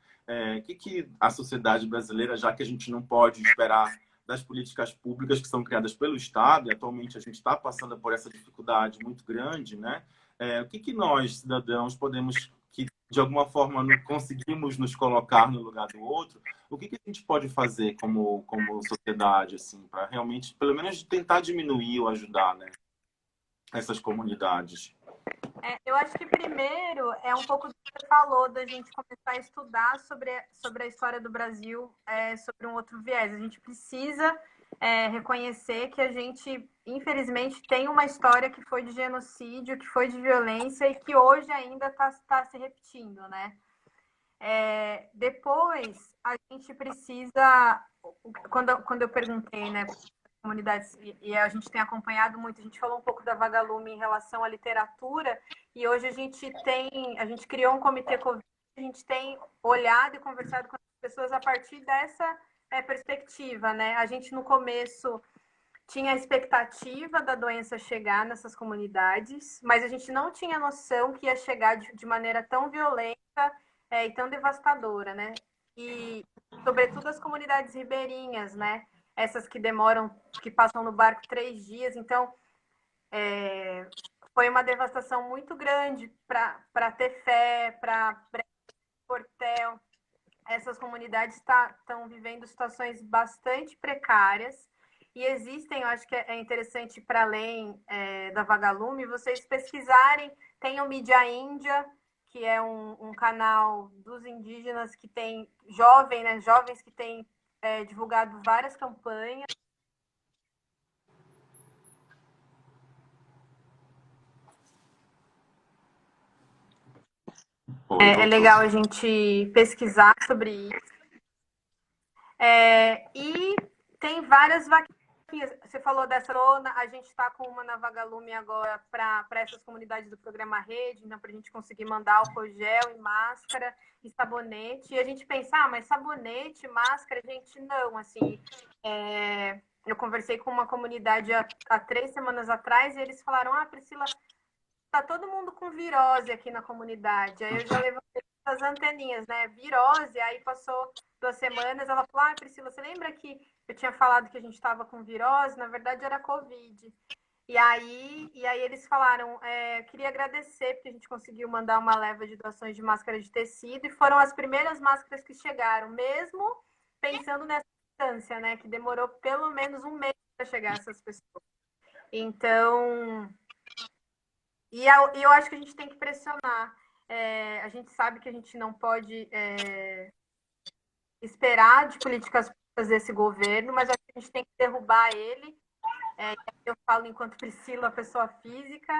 O que a sociedade brasileira, já que a gente não pode esperar das políticas públicas que são criadas pelo Estado, e atualmente a gente está passando por essa dificuldade muito grande, né? O que nós, cidadãos, podemos, que de alguma forma conseguimos nos colocar no lugar do outro, o que a gente pode fazer como sociedade, assim, para realmente, pelo menos, tentar diminuir ou ajudar, né, essas comunidades? Eu acho que primeiro é um pouco do que você falou, da gente começar a estudar sobre a história do Brasil, sobre um outro viés. A gente precisa reconhecer que a gente, infelizmente, tem uma história que foi de genocídio, que foi de violência e que hoje ainda está se repetindo, né? Depois, a gente precisa... Quando eu perguntei, né, comunidades, e a gente tem acompanhado muito, a gente falou um pouco da Vagalume em relação à literatura, e hoje a gente criou um comitê Covid, a gente tem olhado e conversado com as pessoas a partir dessa perspectiva, né? A gente no começo tinha a expectativa da doença chegar nessas comunidades, mas a gente não tinha noção que ia chegar de maneira tão violenta e tão devastadora, né? E, sobretudo, as comunidades ribeirinhas, né? Essas que passam no barco 3 dias. Então, foi uma devastação muito grande para Tefé, para Portel. Essas comunidades estão vivendo situações bastante precárias e existem, eu acho que é interessante para além da Vagalume, vocês pesquisarem, tem o Mídia Índia, que é um canal dos indígenas que tem jovens que têm divulgado várias campanhas. É legal a gente pesquisar sobre isso. E tem várias vaquinhas. Você falou dessa zona, a gente está com uma na Vagalume agora para essas comunidades do programa Rede, então para a gente conseguir mandar álcool gel e máscara e sabonete. E a gente pensa, mas sabonete, máscara, gente, não, assim. Eu conversei com uma comunidade há 3 semanas atrás e eles falaram, Priscila, tá todo mundo com virose aqui na comunidade. Aí eu já levantei as anteninhas, né? Virose, aí passou 2 semanas, ela falou, Priscila, você lembra que eu tinha falado que a gente estava com virose? Na verdade era Covid. E aí eles falaram, queria agradecer porque a gente conseguiu mandar uma leva de doações de máscara de tecido e foram as primeiras máscaras que chegaram, mesmo pensando nessa distância, né? Que demorou pelo menos um mês para chegar essas pessoas. Então, eu acho que a gente tem que pressionar. A gente sabe que a gente não pode esperar de políticas públicas desse governo, mas acho que a gente tem que derrubar ele. Eu falo enquanto Priscila, pessoa física.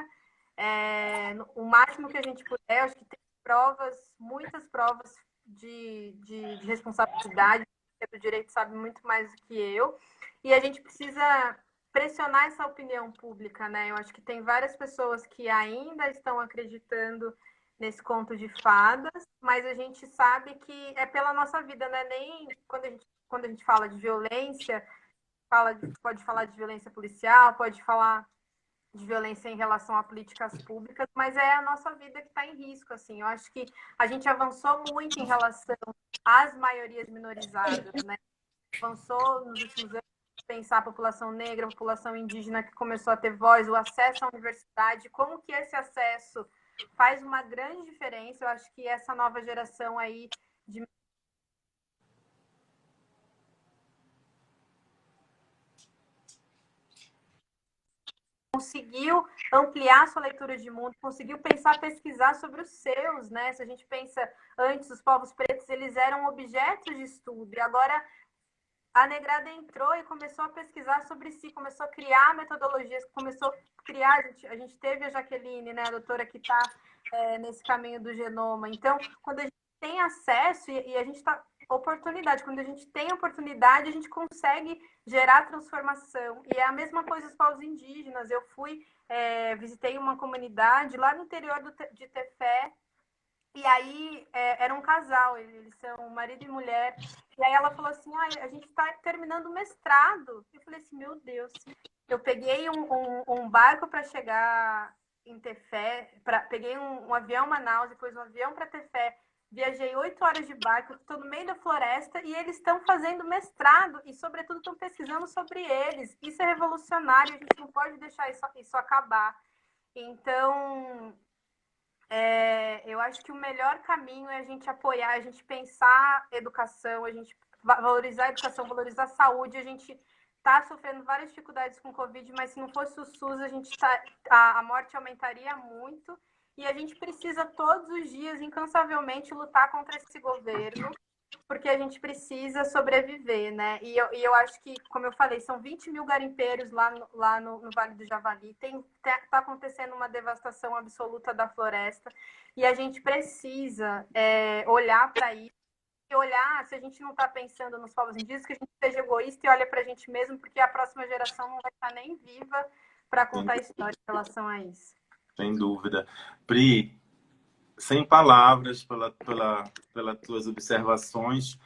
O máximo que a gente puder, acho que tem provas, muitas provas de responsabilidade do direito sabe muito mais do que eu. E a gente precisa pressionar essa opinião pública, né? Eu acho que tem várias pessoas que ainda estão acreditando nesse conto de fadas, mas a gente sabe que é pela nossa vida, né? Nem quando a gente fala de violência, pode falar de violência policial, pode falar de violência em relação a políticas públicas, mas é a nossa vida que está em risco, assim. Eu acho que a gente avançou muito em relação às maiorias minorizadas, né? Avançou nos últimos anos pensar a população negra, a população indígena que começou a ter voz, o acesso à universidade, como que esse acesso faz uma grande diferença. Eu acho que essa nova geração aí de conseguiu ampliar sua leitura de mundo, conseguiu pensar, pesquisar sobre os seus, né? Se a gente pensa antes, os povos pretos, eles eram objetos de estudo, e agora a negrada entrou e começou a pesquisar sobre si, começou a criar metodologias, começou a criar, a gente teve a Jaqueline, né, a doutora que está nesse caminho do genoma. Então, quando a gente tem acesso e a gente está oportunidade, quando a gente tem oportunidade, a gente consegue gerar transformação. E é a mesma coisa os povos indígenas. Eu visitei uma comunidade lá no interior de Tefé, e aí era um casal, eles são marido e mulher. E aí ela falou assim, a gente está terminando o mestrado. Eu falei assim, meu Deus. Eu peguei um barco para chegar em Tefé, peguei um avião Manaus, depois um avião para Tefé. Viajei 8 horas de barco, estou no meio da floresta e eles estão fazendo mestrado e, sobretudo, estão pesquisando sobre eles. Isso é revolucionário, a gente não pode deixar isso acabar. Então, eu acho que o melhor caminho é a gente apoiar, a gente pensar educação, a gente valorizar a educação, valorizar a saúde. A gente está sofrendo várias dificuldades com o Covid, mas se não fosse o SUS, a morte aumentaria muito. E a gente precisa todos os dias, incansavelmente, lutar contra esse governo, porque a gente precisa sobreviver, né? E eu acho que, como eu falei, são 20 mil garimpeiros lá no Vale do Javali. Tá acontecendo uma devastação absoluta da floresta. E a gente precisa olhar para isso. E olhar, se a gente não está pensando nos povos indígenas, que a gente seja egoísta e olha para a gente mesmo, porque a próxima geração não vai estar nem viva para contar a história em relação a isso. Sem dúvida. Pri, sem palavras pelas tuas observações.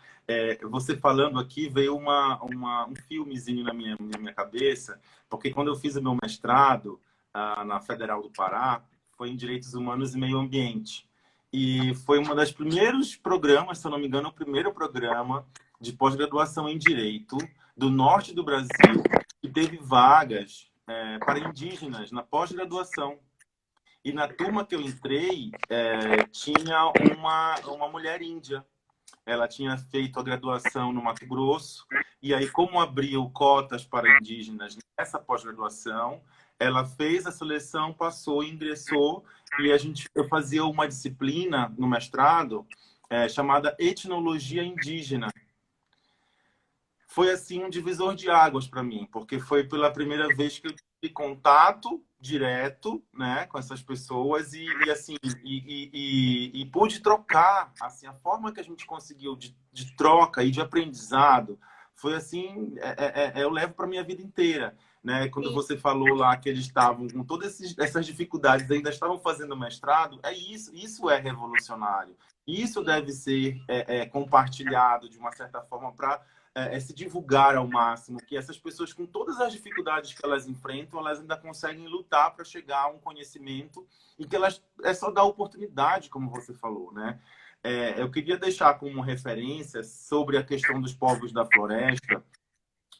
Você falando aqui, veio um filmezinho na minha cabeça, porque quando eu fiz o meu mestrado na Federal do Pará, foi em Direitos Humanos e Meio Ambiente. E foi um dos primeiros programas, se eu não me engano, o primeiro programa de pós-graduação em Direito do norte do Brasil, que teve vagas para indígenas na pós-graduação. E na turma que eu entrei, tinha uma mulher índia. Ela tinha feito a graduação no Mato Grosso. E aí, como abriu cotas para indígenas nessa pós-graduação, ela fez a seleção, passou, ingressou. E eu fazia uma disciplina no mestrado chamada Etnologia Indígena. Foi assim um divisor de águas para mim, porque foi pela primeira vez que eu tive contato direto, né, com essas pessoas e pude trocar, assim, a forma que a gente conseguiu de troca e de aprendizado foi assim, eu levo para minha vida inteira, né? Quando você falou lá que eles estavam com todas essas dificuldades, ainda estavam fazendo mestrado, isso é revolucionário. Isso deve ser compartilhado de uma certa forma para se divulgar ao máximo, que essas pessoas, com todas as dificuldades que elas enfrentam, elas ainda conseguem lutar para chegar a um conhecimento e que elas só dar oportunidade, como você falou, né? Eu queria deixar como referência sobre a questão dos povos da floresta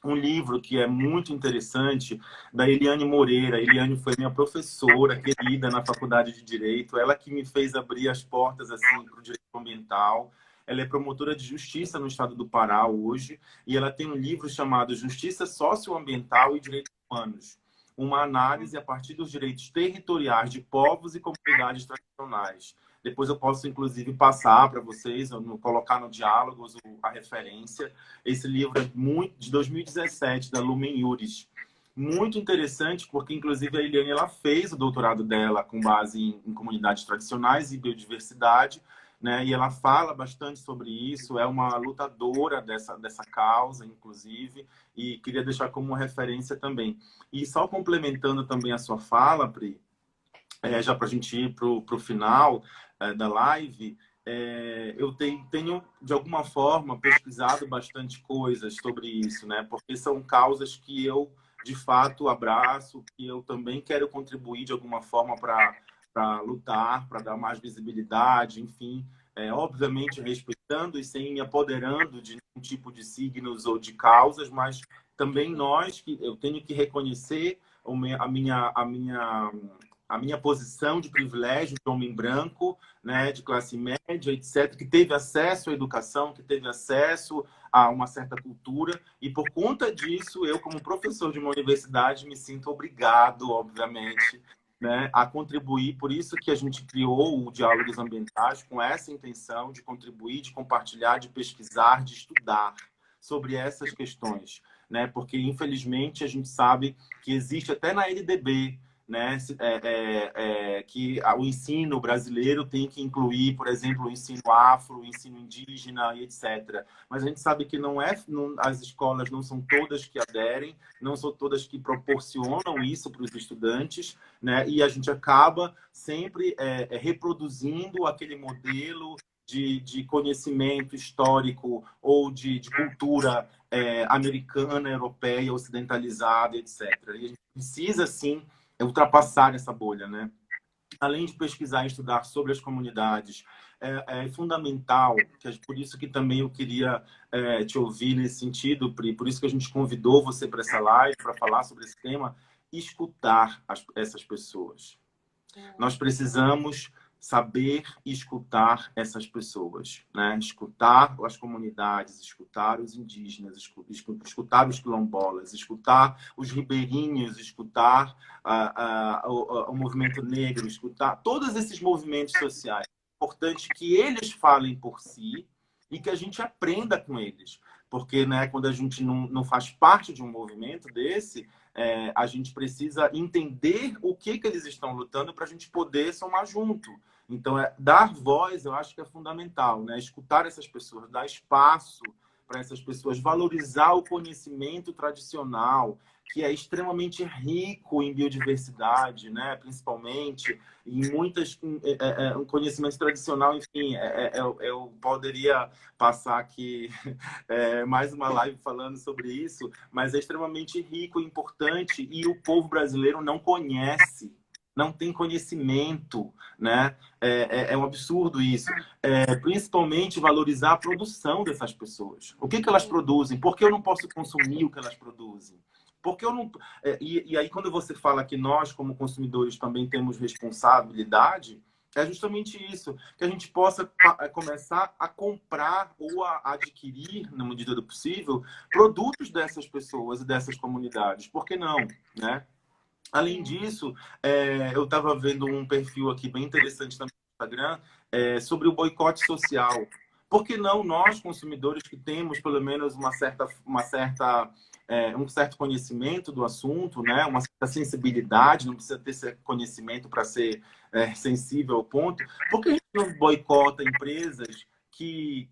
um livro que é muito interessante, da Eliane Moreira. A Eliane foi minha professora querida na Faculdade de Direito, ela que me fez abrir as portas assim, para o direito ambiental. Ela é promotora de justiça no estado do Pará hoje, e ela tem um livro chamado Justiça Socioambiental e Direitos Humanos, uma análise a partir dos direitos territoriais de povos e comunidades tradicionais. Depois eu posso, inclusive, passar para vocês, colocar no diálogo a referência. Esse livro é de 2017, da Lumen Iuris. Muito interessante, porque, inclusive, a Eliane ela fez o doutorado dela com base em comunidades tradicionais e biodiversidade. né? E ela fala bastante sobre isso, é uma lutadora dessa causa, inclusive, e queria deixar como referência também. E só complementando também a sua fala, Pri, já para a gente ir para o final da live, eu tenho, de alguma forma, pesquisado bastante coisas sobre isso, né? Porque são causas que eu, de fato, abraço, que eu também quero contribuir de alguma forma para lutar, para dar mais visibilidade, enfim, obviamente respeitando e sem me apoderando de nenhum tipo de signos ou de causas, mas também que eu tenho que reconhecer a minha posição de privilégio de homem branco, né, de classe média, etc., que teve acesso à educação, que teve acesso a uma certa cultura, e por conta disso, eu, como professor de uma universidade, me sinto obrigado, obviamente, né, a contribuir. Por isso que a gente criou o Diálogos Ambientais, com essa intenção de contribuir, de compartilhar, de pesquisar, de estudar sobre essas questões, né? Porque, infelizmente, a gente sabe que existe até na LDB, né, que o ensino brasileiro tem que incluir, por exemplo, o ensino afro, o ensino indígena e etc. Mas a gente sabe que as escolas não são todas que aderem, não são todas que proporcionam isso para os estudantes, né? E a gente acaba sempre reproduzindo aquele modelo de conhecimento histórico ou de cultura americana, europeia, ocidentalizada, etc. E a gente precisa, sim, ultrapassar essa bolha, né? Além de pesquisar e estudar sobre as comunidades, é fundamental, por isso que também eu queria te ouvir nesse sentido, Pri, por isso que a gente convidou você para essa live, para falar sobre esse tema, escutar essas pessoas. Nós precisamos saber escutar essas pessoas, né? Escutar as comunidades, escutar os indígenas, escutar os quilombolas, escutar os ribeirinhos, escutar o movimento negro, escutar todos esses movimentos sociais. É importante que eles falem por si e que a gente aprenda com eles. Porque, né, quando a gente não faz parte de um movimento desse, a gente precisa entender o que eles estão lutando para a gente poder somar junto. Então, dar voz, eu acho que é fundamental, né? Escutar essas pessoas, dar espaço para essas pessoas, valorizar o conhecimento tradicional, que é extremamente rico em biodiversidade, né? Principalmente em muitas um conhecimento tradicional, enfim, eu poderia passar aqui mais uma live falando sobre isso, mas é extremamente rico e importante e o povo brasileiro não conhece, não tem conhecimento, né? É um absurdo isso. Principalmente valorizar a produção dessas pessoas. O que elas produzem? Por que eu não posso consumir o que elas produzem? Porque eu não. E aí, quando você fala que nós, como consumidores, também temos responsabilidade, é justamente isso, que a gente possa começar a comprar ou a adquirir, na medida do possível, produtos dessas pessoas e dessas comunidades. Por que não, né? Além disso, eu estava vendo um perfil aqui bem interessante também no Instagram sobre o boicote social. Por que não nós, consumidores, que temos pelo menos um certo conhecimento do assunto, né? Uma certa sensibilidade, não precisa ter esse conhecimento para ser sensível ao ponto, por que a gente não boicota empresas que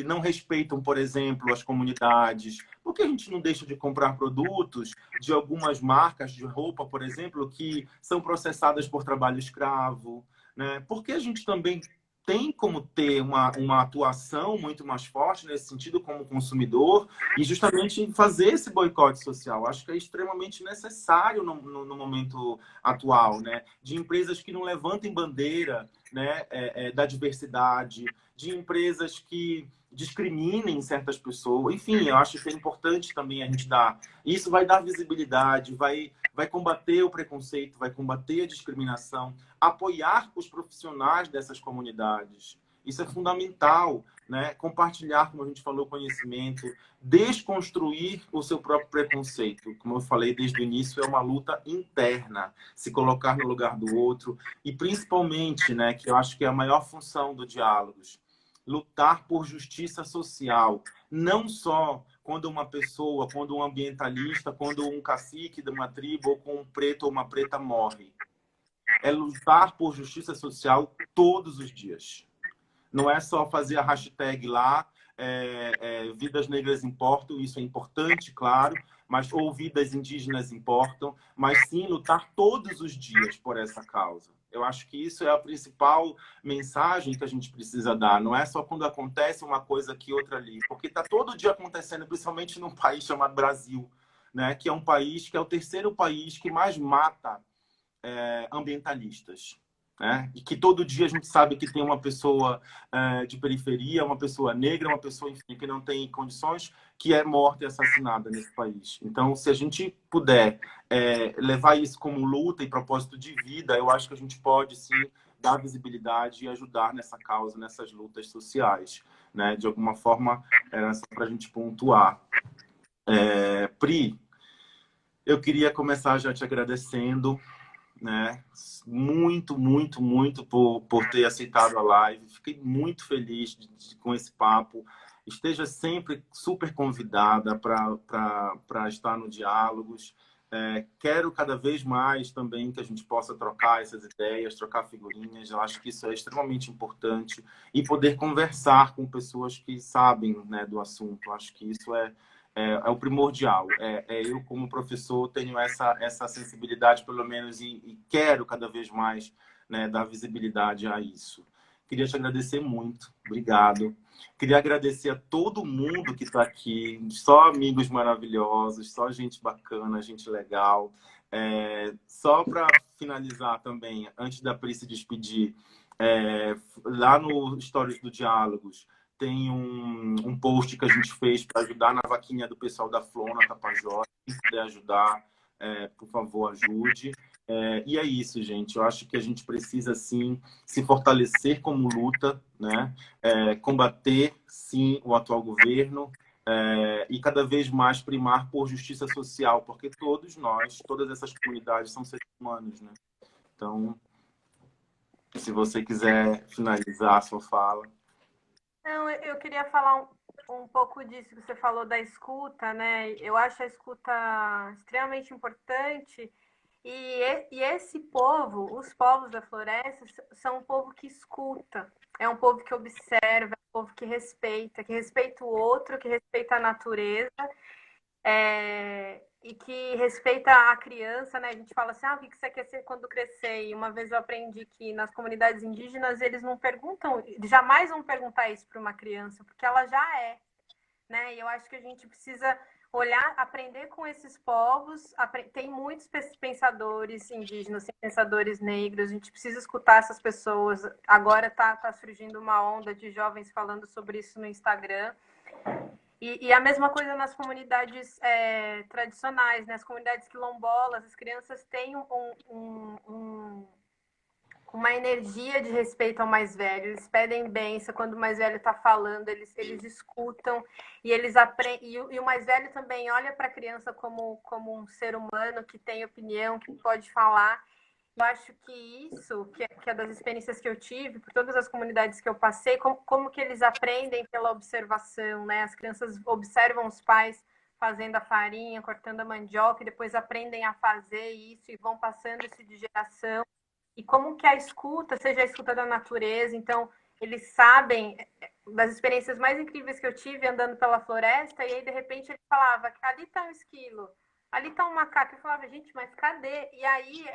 não respeitam, por exemplo, as comunidades? Por que a gente não deixa de comprar produtos de algumas marcas de roupa, por exemplo, que são processadas por trabalho escravo, né? Porque a gente também tem como ter uma atuação muito mais forte nesse sentido como consumidor e justamente fazer esse boicote social. Acho que é extremamente necessário no momento atual, né? De empresas que não levantem bandeira, né, da diversidade, de empresas que discriminem certas pessoas. Enfim, eu acho que é importante também a gente dar. Isso vai dar visibilidade, vai combater o preconceito, vai combater a discriminação, apoiar os profissionais dessas comunidades. Isso é fundamental, né? Compartilhar, como a gente falou, conhecimento, desconstruir o seu próprio preconceito. Como eu falei desde o início, é uma luta interna, se colocar no lugar do outro e principalmente, né, que eu acho que é a maior função do Diálogos, lutar por justiça social, não só quando uma pessoa, quando um ambientalista, quando um cacique de uma tribo, ou com um preto ou uma preta morre. É lutar por justiça social todos os dias. Não é só fazer a hashtag lá, vidas negras importam, isso é importante, claro, mas ou vidas indígenas importam, mas sim lutar todos os dias por essa causa. Eu acho que isso é a principal mensagem que a gente precisa dar. Não é só quando acontece uma coisa aqui, outra ali. Porque está todo dia acontecendo, principalmente num país chamado Brasil, né? Que é um país que é o terceiro país que mais mata ambientalistas. Né? E que todo dia a gente sabe que tem uma pessoa de periferia, uma pessoa negra, uma pessoa, enfim, que não tem condições, que é morta e assassinada nesse país. Então, se a gente puder levar isso como luta e propósito de vida, eu acho que a gente pode, sim, dar visibilidade e ajudar nessa causa, nessas lutas sociais. Né? De alguma forma, era só para a gente pontuar. Pri, eu queria começar já te agradecendo, né? Muito, muito, muito por ter aceitado a live. Fiquei muito feliz com esse papo. Esteja sempre super convidada para estar no Diálogos. Quero cada vez mais também que a gente possa trocar essas ideias, trocar figurinhas. Eu acho que isso é extremamente importante. E poder conversar com pessoas que sabem, né, do assunto. Eu acho que isso é o primordial. Eu, como professor, tenho essa sensibilidade, pelo menos, e quero cada vez mais, né, dar visibilidade a isso. Queria te agradecer muito. Obrigado. Queria agradecer a todo mundo que está aqui. Só amigos maravilhosos, só gente bacana, gente legal. Só para finalizar também, antes da Pri se despedir, lá no Stories do Diálogos, tem um post que a gente fez para ajudar na vaquinha do pessoal da Flona Tapajós. Se puder ajudar, por favor, ajude. E é isso, gente. Eu acho que a gente precisa, sim, se fortalecer como luta, né? Combater, sim, o atual governo e cada vez mais primar por justiça social, porque todos nós, todas essas comunidades são seres humanos, né? Então, se você quiser finalizar a sua fala. Não, eu queria falar um pouco disso que você falou da escuta, né? Eu acho a escuta extremamente importante e esse povo, os povos da floresta, são um povo que escuta, é um povo que observa, é um povo que respeita o outro, que respeita a natureza, e que respeita a criança, né? A gente fala assim, o que você quer ser quando crescer? E uma vez eu aprendi que nas comunidades indígenas eles não perguntam, jamais vão perguntar isso para uma criança, porque ela já é, né? E eu acho que a gente precisa olhar, aprender com esses povos. Tem muitos pensadores indígenas, tem pensadores negros, a gente precisa escutar essas pessoas. Agora tá surgindo uma onda de jovens falando sobre isso no Instagram. E a mesma coisa nas comunidades tradicionais, né? As comunidades quilombolas, as crianças têm uma energia de respeito ao mais velho, eles pedem bênção quando o mais velho está falando, eles escutam e eles aprendem. E o mais velho também olha para a criança como um ser humano que tem opinião, que pode falar. Eu acho que isso, que é das experiências que eu tive, por todas as comunidades que eu passei, como que eles aprendem pela observação, né? As crianças observam os pais fazendo a farinha, cortando a mandioca, e depois aprendem a fazer isso e vão passando isso de geração. E como que a escuta, seja a escuta da natureza, então eles sabem das experiências mais incríveis que eu tive andando pela floresta, e aí de repente ele falava, ali está um esquilo, ali está um macaco. Eu falava, gente, mas cadê? E aí,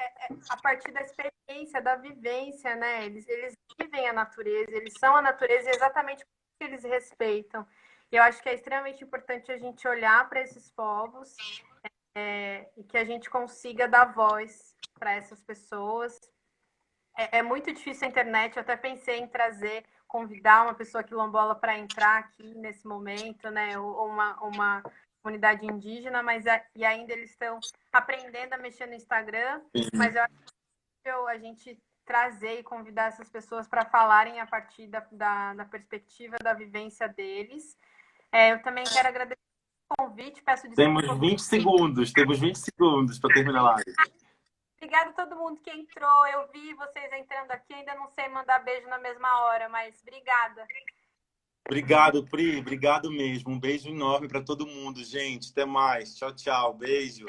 a partir da experiência, da vivência, né? Eles vivem a natureza, eles são a natureza, e exatamente porque eles respeitam. E eu acho que é extremamente importante a gente olhar para esses povos e que a gente consiga dar voz para essas pessoas. É muito difícil a internet, eu até pensei em convidar uma pessoa quilombola para entrar aqui nesse momento, né? Ou uma comunidade indígena, mas e ainda eles estão aprendendo a mexer no Instagram, mas eu acho que a gente trazer e convidar essas pessoas para falarem a partir da perspectiva da vivência deles. Eu também quero agradecer o convite, peço desculpa. Temos 20 segundos para terminar a live. Obrigada a todo mundo que entrou. Eu vi vocês entrando aqui, ainda não sei mandar beijo na mesma hora, mas obrigada. Obrigado, Pri. Obrigado mesmo. Um beijo enorme para todo mundo, gente. Até mais. Tchau, tchau. Beijo.